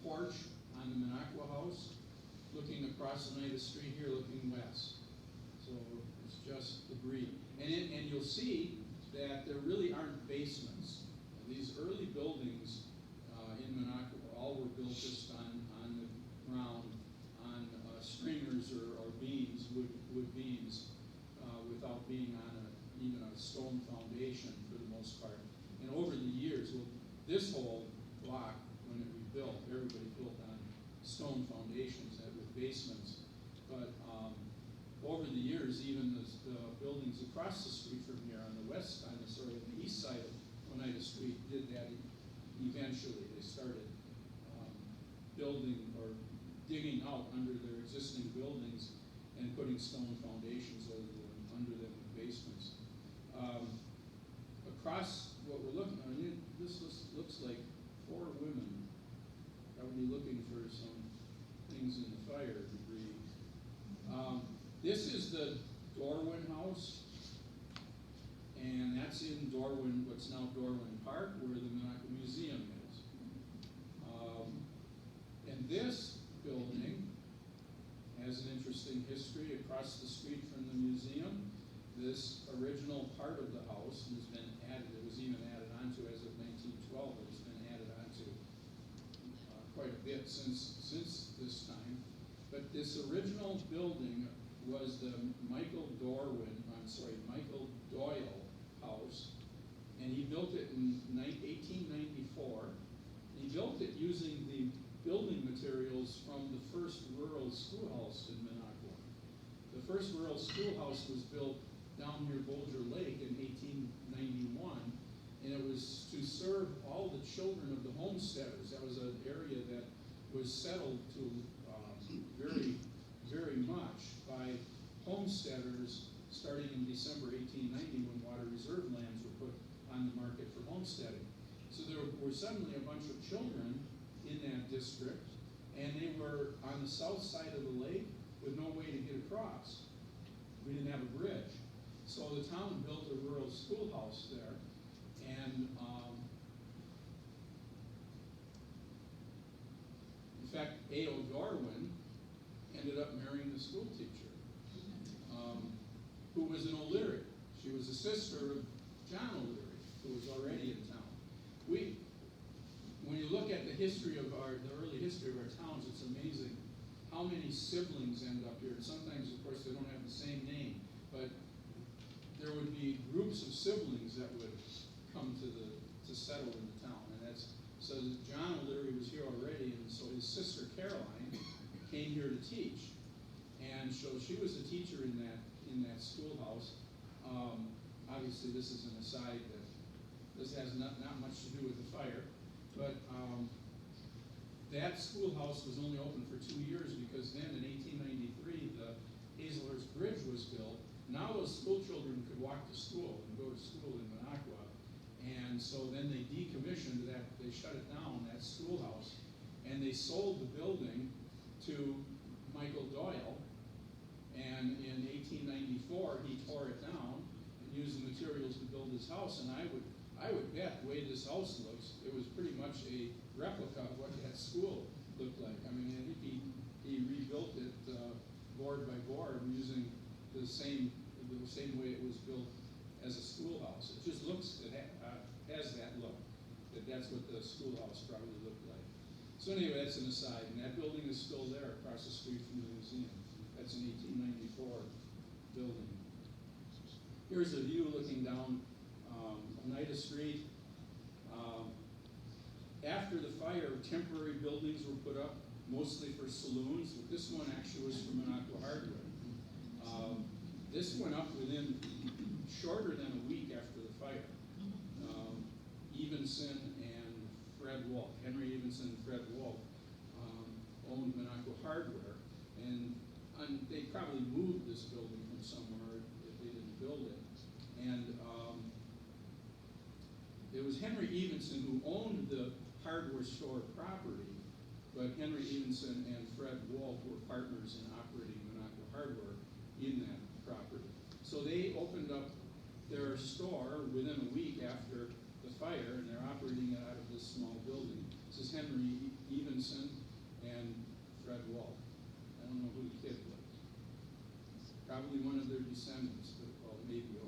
porch on the Minocqua house, looking across Oneida Street here, looking west. So it's just debris. And you'll see that there really aren't basements. These early buildings in Minocqua all were built just on the ground, on stringers or beams, wood beams, without being on even a stone foundation for the most part. And over the years, well, this whole block, when it rebuilt, everybody built on stone foundations with basements. But over the years, even the buildings across the street from here on the west, on the east side of Oneida Street did that eventually. They started building or digging out under their existing buildings and putting stone foundations under them with basements. Across what we're looking at, this looks like 4 women probably looking for some things in the fire debris. This is the Dorwin house, and that's in Dorwin, what's now Dorwin Park, where the Minocqua Museum is. And this building has an interesting history across the street from the museum. This original part of the house has been added, it was even added onto as of 1912, it's been added onto quite a bit since this time. But this original building was the Michael Doyle house, and he built it in 1894. He built it using the building materials from the first rural schoolhouse in Minocqua. The first rural schoolhouse was built down near Bolger Lake in 1891, and it was to serve all the children of the homesteaders. That was an area that was settled to very, very much by homesteaders starting in December 1890 when water reserve lands were put on the market for homesteading. So there were suddenly a bunch of children in that district, and they were on the south side of the lake with no way to get across. We didn't have a bridge. So the town built a rural schoolhouse there, and in fact, A.O. Darwin ended up marrying the school teacher, who was an O'Leary. She was a sister of John O'Leary, who was already in town. When you look at the history of the early history of our towns, it's amazing how many siblings end up here. And sometimes, of course, they don't have the same name, but there would be groups of siblings that would come to settle in the town. And so John O'Leary was here already, and so his sister Caroline came here to teach. And so she was a teacher in that schoolhouse. Obviously, this is an aside that this has not much to do with the fire, but that schoolhouse was only open for 2 years because then in 1893 the Hazelhurst Bridge was built. Now those school children could walk to school and go to school in Minocqua, and so then they decommissioned that. They shut it down, that schoolhouse, and they sold the building to Michael Doyle. And in 1894, he tore it down and used the materials to build his house. And I would bet the way this house looks, it was pretty much a replica of what that school looked like. I mean, I think he rebuilt it board by board using the same way it was built as a schoolhouse. It just looks, it has that look. That's what the schoolhouse probably looked like. So anyway, that's an aside. And that building is still there across the street from the museum. That's an 1894 building. Here's a view looking down Oneida Street. After the fire, temporary buildings were put up, mostly for saloons, but this one actually was from Minocqua Hardware. This went up within shorter than a week after the fire. Evenson and Fred Wolf, Henry Evenson and Fred Wolf, owned Minocqua Hardware, and they probably moved this building from somewhere if they didn't build it. And it was Henry Evenson who owned the hardware store property, but Henry Evenson and Fred Wolf were partners in operating Minocqua Hardware in that property. So they opened up their store within a week after the fire, and they're operating it out of this small building. This is Henry Evenson and Fred Wolf. I don't know who the kid was. Probably one of their descendants, but well, maybe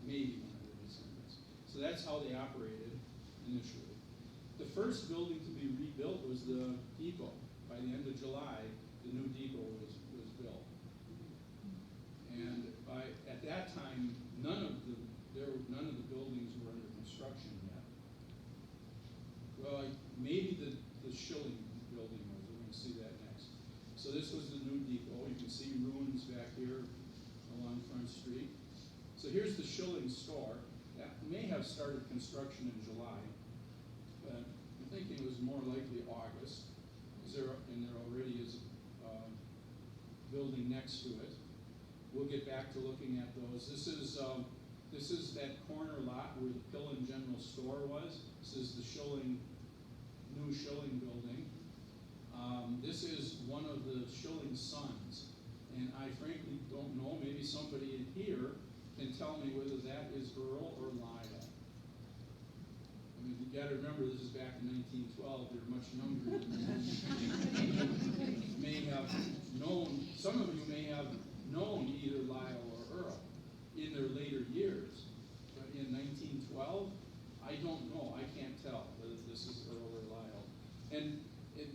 maybe one of their descendants. So that's how they operated initially. The first building to be rebuilt was the depot. By the end of July, the new depot was built. And at that time, none of the buildings were under construction yet. Well, maybe the Schilling building was. We're going to see that next. So this was the new depot. You can see ruins back here along Front Street. So here's the Schilling store. That may have started construction in July, but I'm thinking it was more likely August, and there already is a building next to it. We'll get back to looking at those. This is that corner lot where the Pillen General Store was. This is the new Schilling building. This is one of the Schilling sons, and I frankly don't know. Maybe somebody in here can tell me whether that is Earl or Lyle. I mean, you got to remember this is back in 1912. They're much younger than you may have known. Some of you may have known either Lyle or Earl in their later years, but in 1912, I don't know. I can't tell whether this is Earl or Lyle. And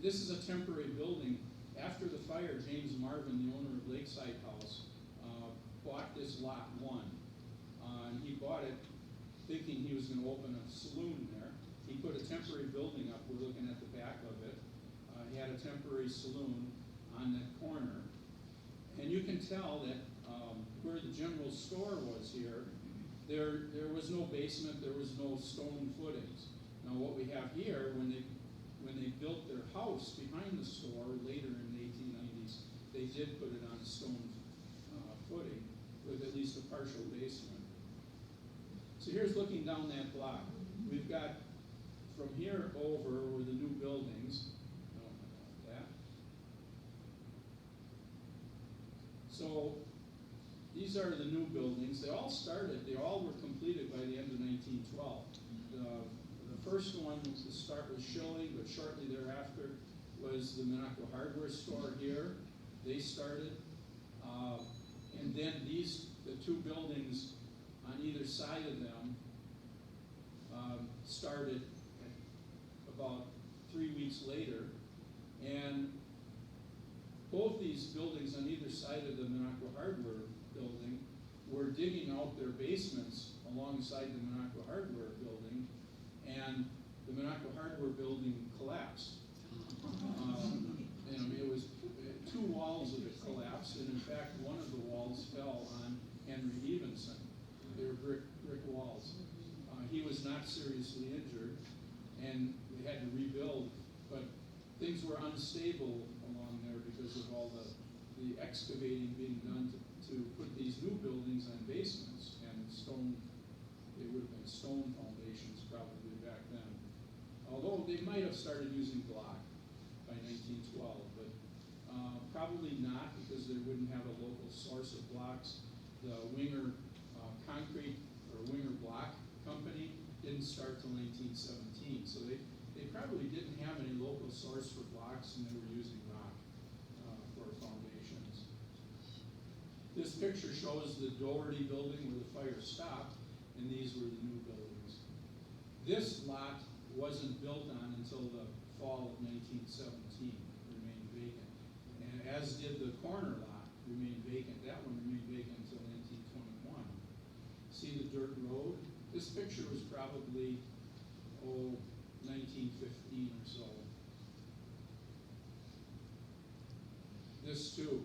this is a temporary building. After the fire, James Marvin, the owner of Lakeside House, bought this lot 1. And he bought it thinking he was going to open a saloon there. He put a temporary building up. We're looking at the back of it. He had a temporary saloon on that corner. And you can tell that where the general store was here, there was no basement, there was no stone footings. Now what we have here, when they built their house behind the store later in the 1890s, they did put it on a stone footing with at least a partial basement. So here's looking down that block. We've got from here over were the new buildings. That. So these are the new buildings. They all were completed by the end of 1912. The first one to start was Schilling, but shortly thereafter was the Minocqua hardware store here. They started. And then the two buildings on either side of them started about 3 weeks later. And both these buildings on either side of the Minocqua hardware building were digging out their basements alongside the Minocqua hardware building, and the Minocqua hardware building collapsed. It was 2 walls of it collapsed, and in fact, one of the walls fell on Henry Evenson. They were brick walls. He was not seriously injured, and they had to rebuild, but things were unstable along there because of all the excavating being done to put these new buildings on basements and stone. They would have been stone foundations probably back then. Although they might have started using block by 1912, but probably not, because they wouldn't have a local source of blocks. The Winger Concrete or Winger Block Company didn't start till 1917, so they probably didn't have any local source for blocks, and they were using rock for foundations. This picture shows the Doherty building where the fire stopped, and these were the new buildings. This lot wasn't built on until the fall of 1917, remained vacant. And as did the corner lot, remained vacant. That one remained vacant until 1921. See the dirt road? This picture was probably, 1915 or so. This too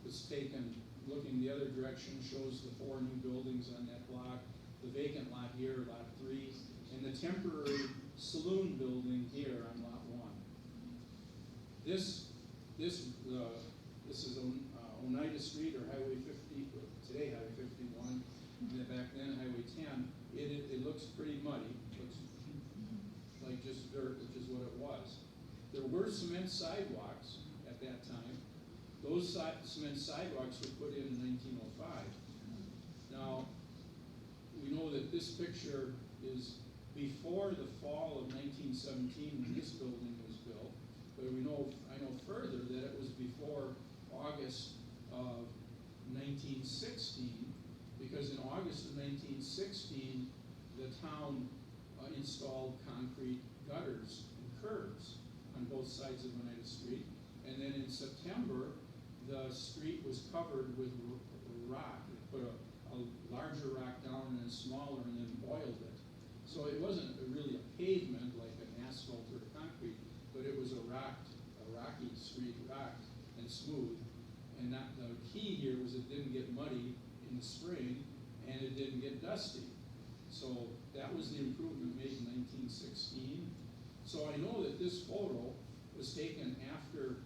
was taken, looking the other direction, shows the 4 new buildings on that block. The vacant lot here, lot 3, and the temporary saloon building here on lot 1. This is Oneida Street, or Highway 50, today Highway 51, and back then Highway 10. It looks pretty muddy. It looks like just dirt, which is what it was. There were cement sidewalks at that time. Those cement sidewalks were put in 1905. Now, we know that this picture is before the fall of 1917 when this building was built, but I know further that it was before August of 1916 because in August of 1916, the town installed concrete gutters and curbs on both sides of Oneida Street. And then in September, the street was covered with rock. They put a larger rock down and then smaller and then oiled it. So it wasn't really a pavement like an asphalt or concrete, but it was a rocky street, rocked and smooth. And that, the key here was it didn't get muddy in the spring and it didn't get dusty. So that was the improvement made in 1916. So I know that this photo was taken after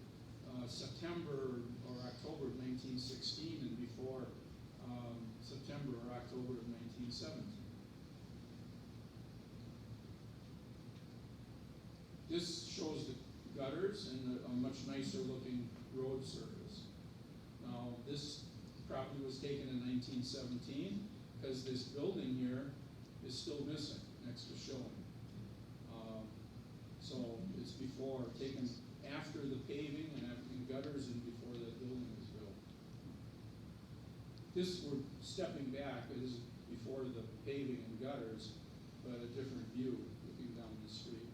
September or October of 1916 and before September or October of 1917. This shows the gutters and a much nicer looking road surface. Now this property was taken in 1917 because this building here is still missing next to Schilling. So it's before, taken after the paving and after the gutters and before that building was built. This, we're stepping back, it is before the paving and gutters, but a different view looking down the street.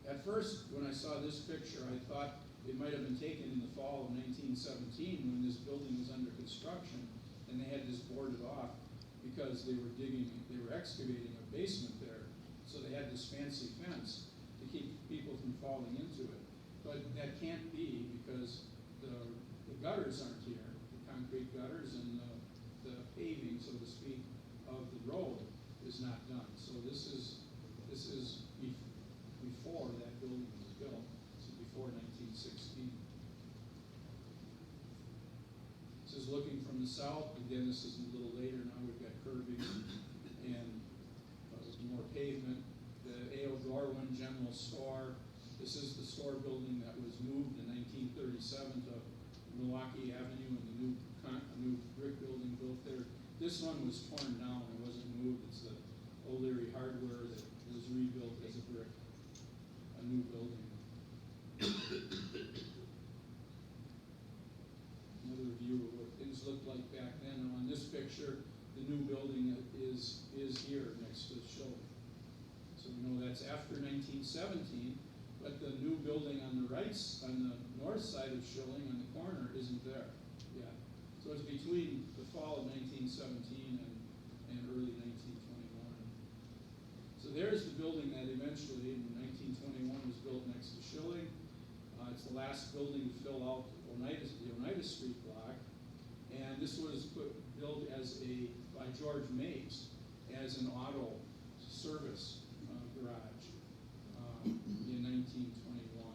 At first, when I saw this picture, I thought it might have been taken in the fall of 1917 when this building was under construction, and they had this boarded off because they were excavating a basement there. So they had this fancy fence to keep people from falling into it. But that can't be because the gutters aren't here, the concrete gutters, and the paving, so to speak, of the road is not done. So this is before that building was built, so before 1916. This is looking from the south. Again, this is a little later. Now we've got curbing and more pavement. The A.O. Dorwin General Store. This is the store building that was moved in 1937 to Milwaukee Avenue, and the new brick building built there. This one was torn down. It wasn't moved. It's the O'Leary Hardware that was rebuilt as a brick, a new building. Another view of what things looked like back then. And on this picture, the new building is here next to the Schilling. So we know that's after 1917, but the new building on the on the north side of Schilling on the corner isn't there yet. So it's between the fall of 1917 and early 1921. So there's the building that eventually in 1921 was built next to Schilling. It's the last building to fill out the Oneida Street block. And this was built by George Mapes as an auto service garage in 1921.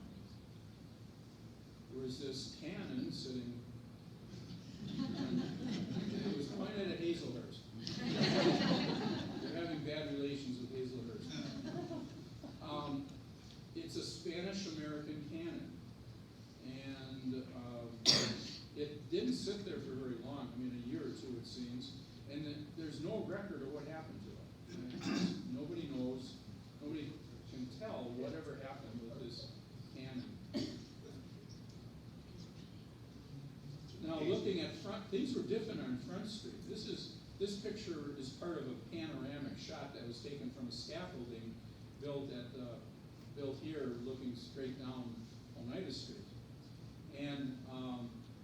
There was this cannon sitting, and it was pointed at Hazelhurst. They're having bad relations with Hazelhurst. It's a Spanish-American cannon, and it didn't sit there for very long. I mean, a year or two, it seems. And there's no record of what happened to it. And nobody knows. Nobody can tell whatever happened with this cannon. Now, looking at front, things were different on Front Street. This picture is part of a panoramic shot that was taken from a scaffolding built here, looking straight down Oneida Street. And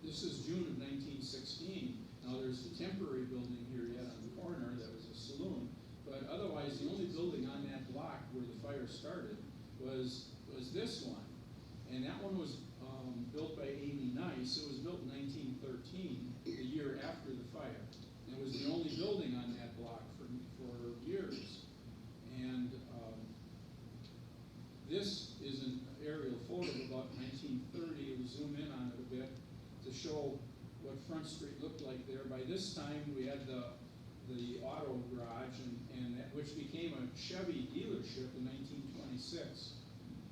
this is June of 1916. Now there's the temporary building here yet on the corner that was a saloon, but otherwise the only building on that block where the fire started was this one. And that one was built by Amy Nice. It was built in 1913, the year after the fire. And it was the only building on that block for years. And this is an aerial photo of about 1930. We'll zoom in on it a bit to show what Front Street looked like there. By this time, we had the auto garage, and that, which became a Chevy dealership in 1926.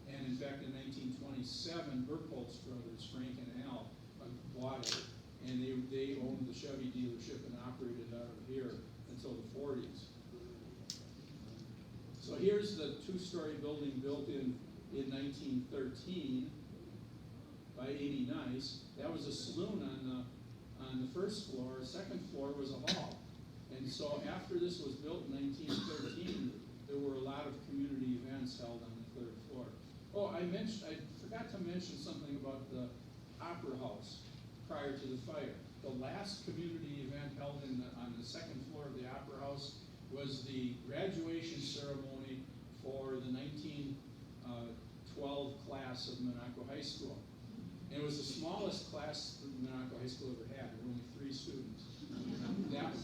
And in fact, in 1927, Burpholz brothers, Frank and Al, bought it, and they owned the Chevy dealership and operated out of here until the 40s. So here's the two-story building built in 1913 by by Amy Nice. That was a saloon on the first floor. Second floor was a hall. And so after this was built in 1913, there were a lot of community events held on the third floor. Oh, I forgot to mention something about the Opera House prior to the fire. The last community event held on the second floor of the Opera House was the graduation ceremony for the 1912 class of Minocqua High School. And it was the smallest class that Minocqua High School ever had. There were only 3 students.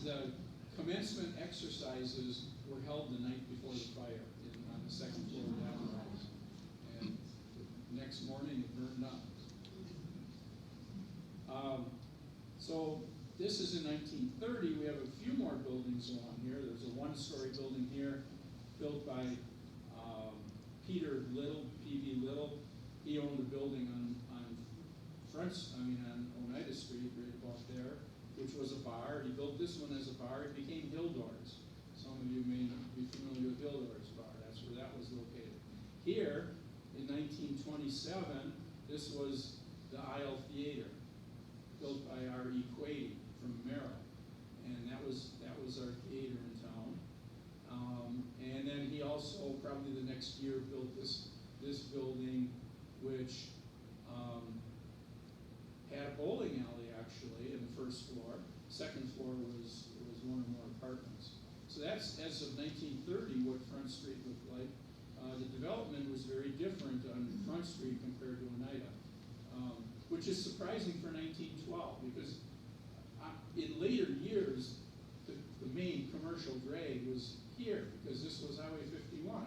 The commencement exercises were held the night before the fire on the second floor of the Opera House. And the next morning it burned up. So this is in 1930. We have a few more buildings along here. There's a 1-story building here built by Peter Little, P.V. Little. He owned a building on Oneida Street, right about there, which was a bar. He built this one as a bar. It became Hildor's. Some of you may not be familiar with Hildor's bar. That's where that was located. Here, in 1927, this was the Isle Theater, built by R.E. Quade from Merrill, and that was our theater in town. And then he also, probably the next year, built this building, which had a bowling alley actually in the first floor. Second floor was one or more apartments. So that's, as of 1930, what Front Street looked like. The development was very different on Front Street compared to Oneida, which is surprising for 1912 because in later years, the main commercial drag was here because this was Highway 51.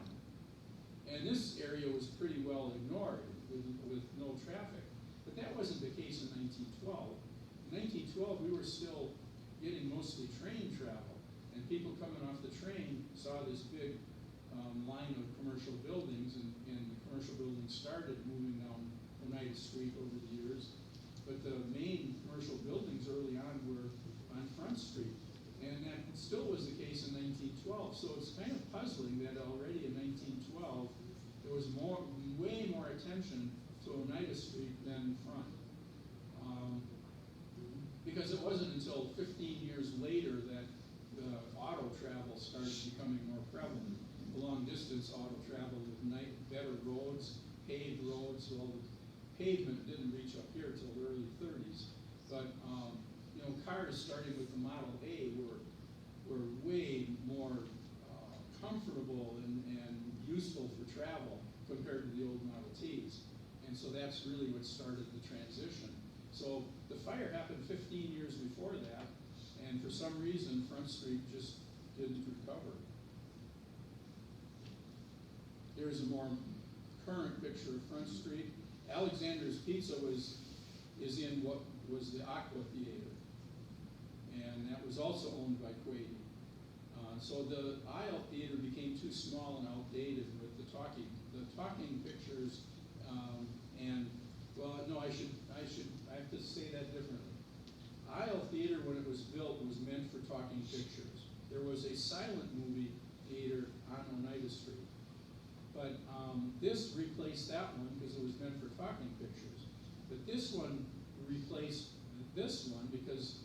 And this area was pretty well ignored with no traffic. But that wasn't the case in 1912. In 1912, we were still getting mostly train travel. And people coming off the train saw this big line of commercial buildings, and the commercial buildings started moving down Oneida Street over the years. But the main commercial buildings early on were on Front Street. And that still was the case in 1912. So it's kind of puzzling that already in 1912, there was way more attention to Oneida Street than Front. Because it wasn't until 15 years later that the auto travel started becoming more prevalent. The long distance auto travel with better roads, paved roads. Well, the pavement didn't reach up here till the early 30s. But cars starting with the Model A were way more comfortable and useful for travel compared to the old Model Ts. And so that's really what started the transition. So the fire happened 15 years before that, and for some reason, Front Street just didn't recover. Here's a more current picture of Front Street. Alexander's Pizza is in what was the Aqua Theater, and that was also owned by Quade. So the Isle Theater became too small and outdated with the talking pictures, I have to say that differently. Isle Theater, when it was built, was meant for talking pictures. There was a silent movie theater on Oneida Street, but this replaced that one because it was meant for talking pictures. But this one replaced this one because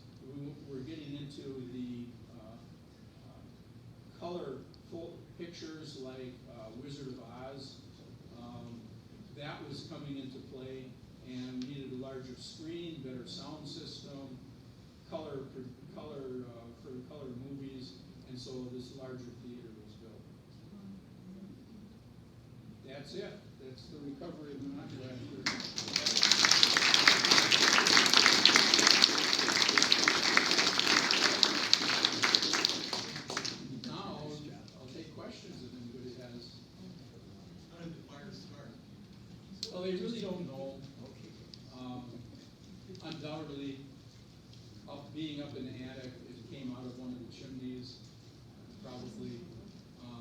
we're getting into the colorful pictures like Wizard of Oz. That was coming into play, and needed a larger screen, better sound system, color for the color movies, and so this larger theater was built. That's it. That's the recovery of Minocqua. Now, I'll take questions if anybody has. How did the fire start? Well, they really don't know. Undoubtedly, being up in the attic, it came out of one of the chimneys. Probably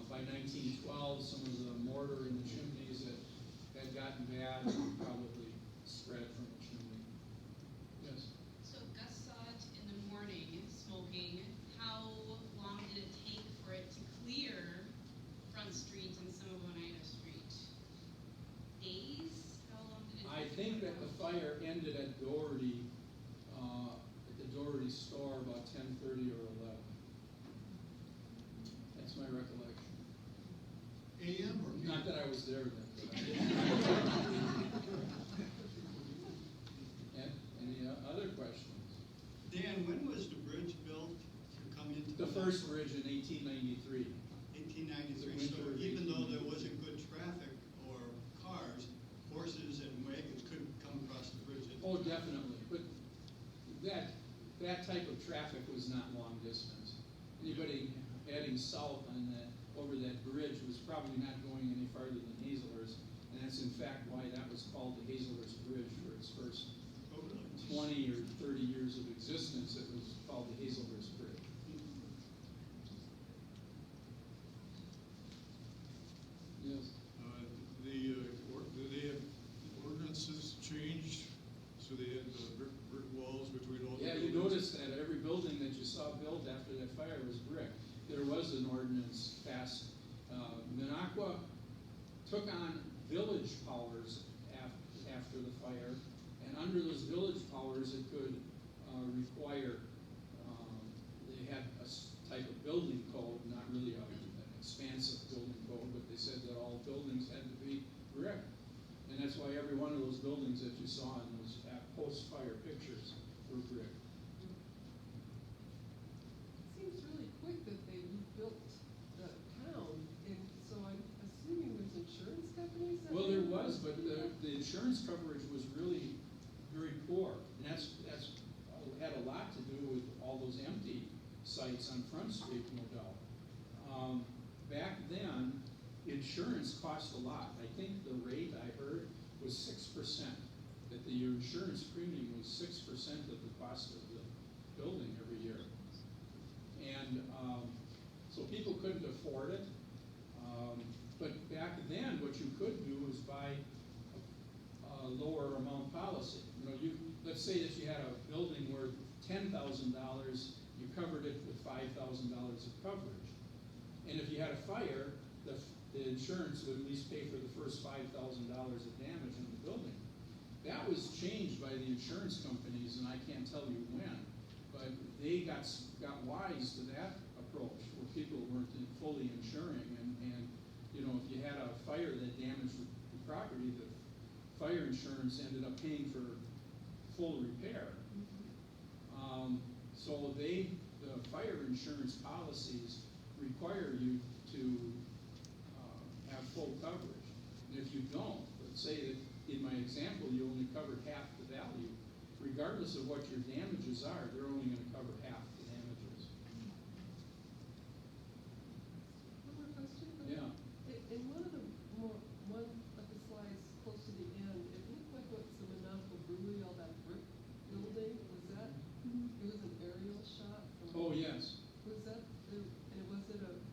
by 1912, some of the mortar in the chimneys had gotten bad, and probably that I was there then. But any other questions? Dan, when was the bridge built to come into? The first bridge in 1893. 1893, so even though there wasn't good traffic or cars, horses and wagons couldn't come across the bridge. Oh, definitely, but that type of traffic was not long distance. Anybody heading south on over that bridge was probably not going any farther than Hazelhurst, and that's in fact why that was called the Hazelhurst Bridge for its first 20 or 30 years of existence. It was called the Hazelhurst Bridge. Yes. Do they have ordinances changed, so they had brick walls between all the Yeah, buildings? you noticed that every building that you saw built after that fire was brick. There was an ordinance passed. Minocqua took on village powers after the fire, and under those village powers, it could require, they had a type of building code, not really an expansive building code, but they said that all buildings had to be brick. And that's why every one of those buildings that you saw in those post-fire pictures were brick. It seems really quick that they rebuilt the town, and so I'm assuming there's insurance companies that. Well, there was, but the insurance coverage was really very poor. And that's had a lot to do with all those empty sites on Front Street, no doubt. Back then, insurance cost a lot. I think the rate I heard was 6%, that your insurance premium was 6% of the cost of the building every year. And so people couldn't afford it. But back then, what you could do was buy a lower amount policy. Let's say that you had a building worth $10,000, you covered it with $5,000 of coverage. And if you had a fire, the insurance would at least pay for the first $5,000 of damage in the building. That was changed by the insurance companies, and I can't tell you when, but they got wise to that approach, where people weren't fully insuring, and if you had a fire that damaged the property, the fire insurance ended up paying for full repair. So the fire insurance policies require you to have full coverage. And if you don't, let's say that in my example, you only covered half the value, regardless of what your damages are, they're only going to cover half the damages. One more question? Yeah. In one of the slides close to the end, it looked like what's the Minocqua Brewery, all that brick building, was that, it was an aerial shot? Oh, yes. Was that,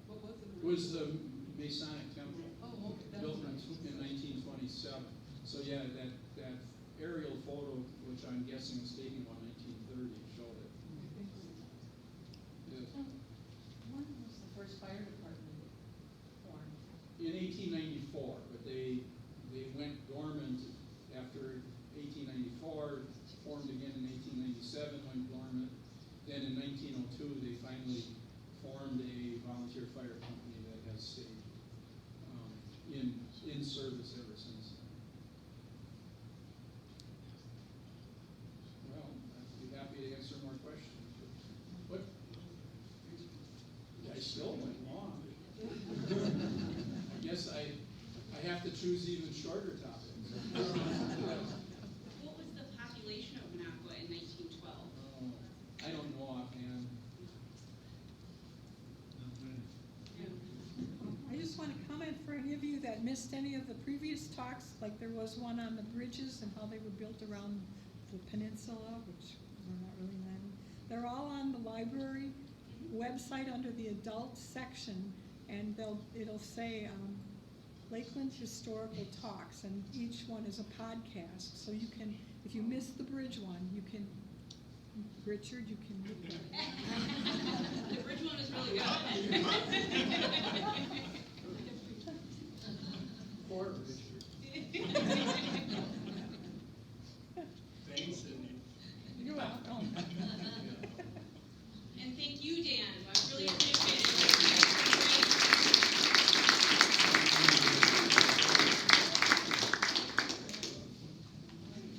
what was it? It was the Masonic Temple. Oh, okay. Built in 1927. So yeah, that aerial photo, which I'm guessing was taken about 1930, showed it. Yes. When was the first fire department formed? In 1894, but they went dormant after 1894, formed again in 1897, went dormant. Then in 1902, they finally formed a volunteer fire company that has stayed in service ever since then. Well, I'd be happy to answer more questions. What? I still went long. I guess I have to choose even shorter topics. What was the population of Minocqua in 1912? I don't know offhand. I just want to comment for any of you that missed any of the previous talks, like there was one on the bridges and how they were built around the peninsula, which we're not really landing. They're all on the library website under the adult section, and it'll say Lakeland Historical Talks, and each one is a podcast. So you can, if you missed the bridge one, you can, Richard, you can look at it.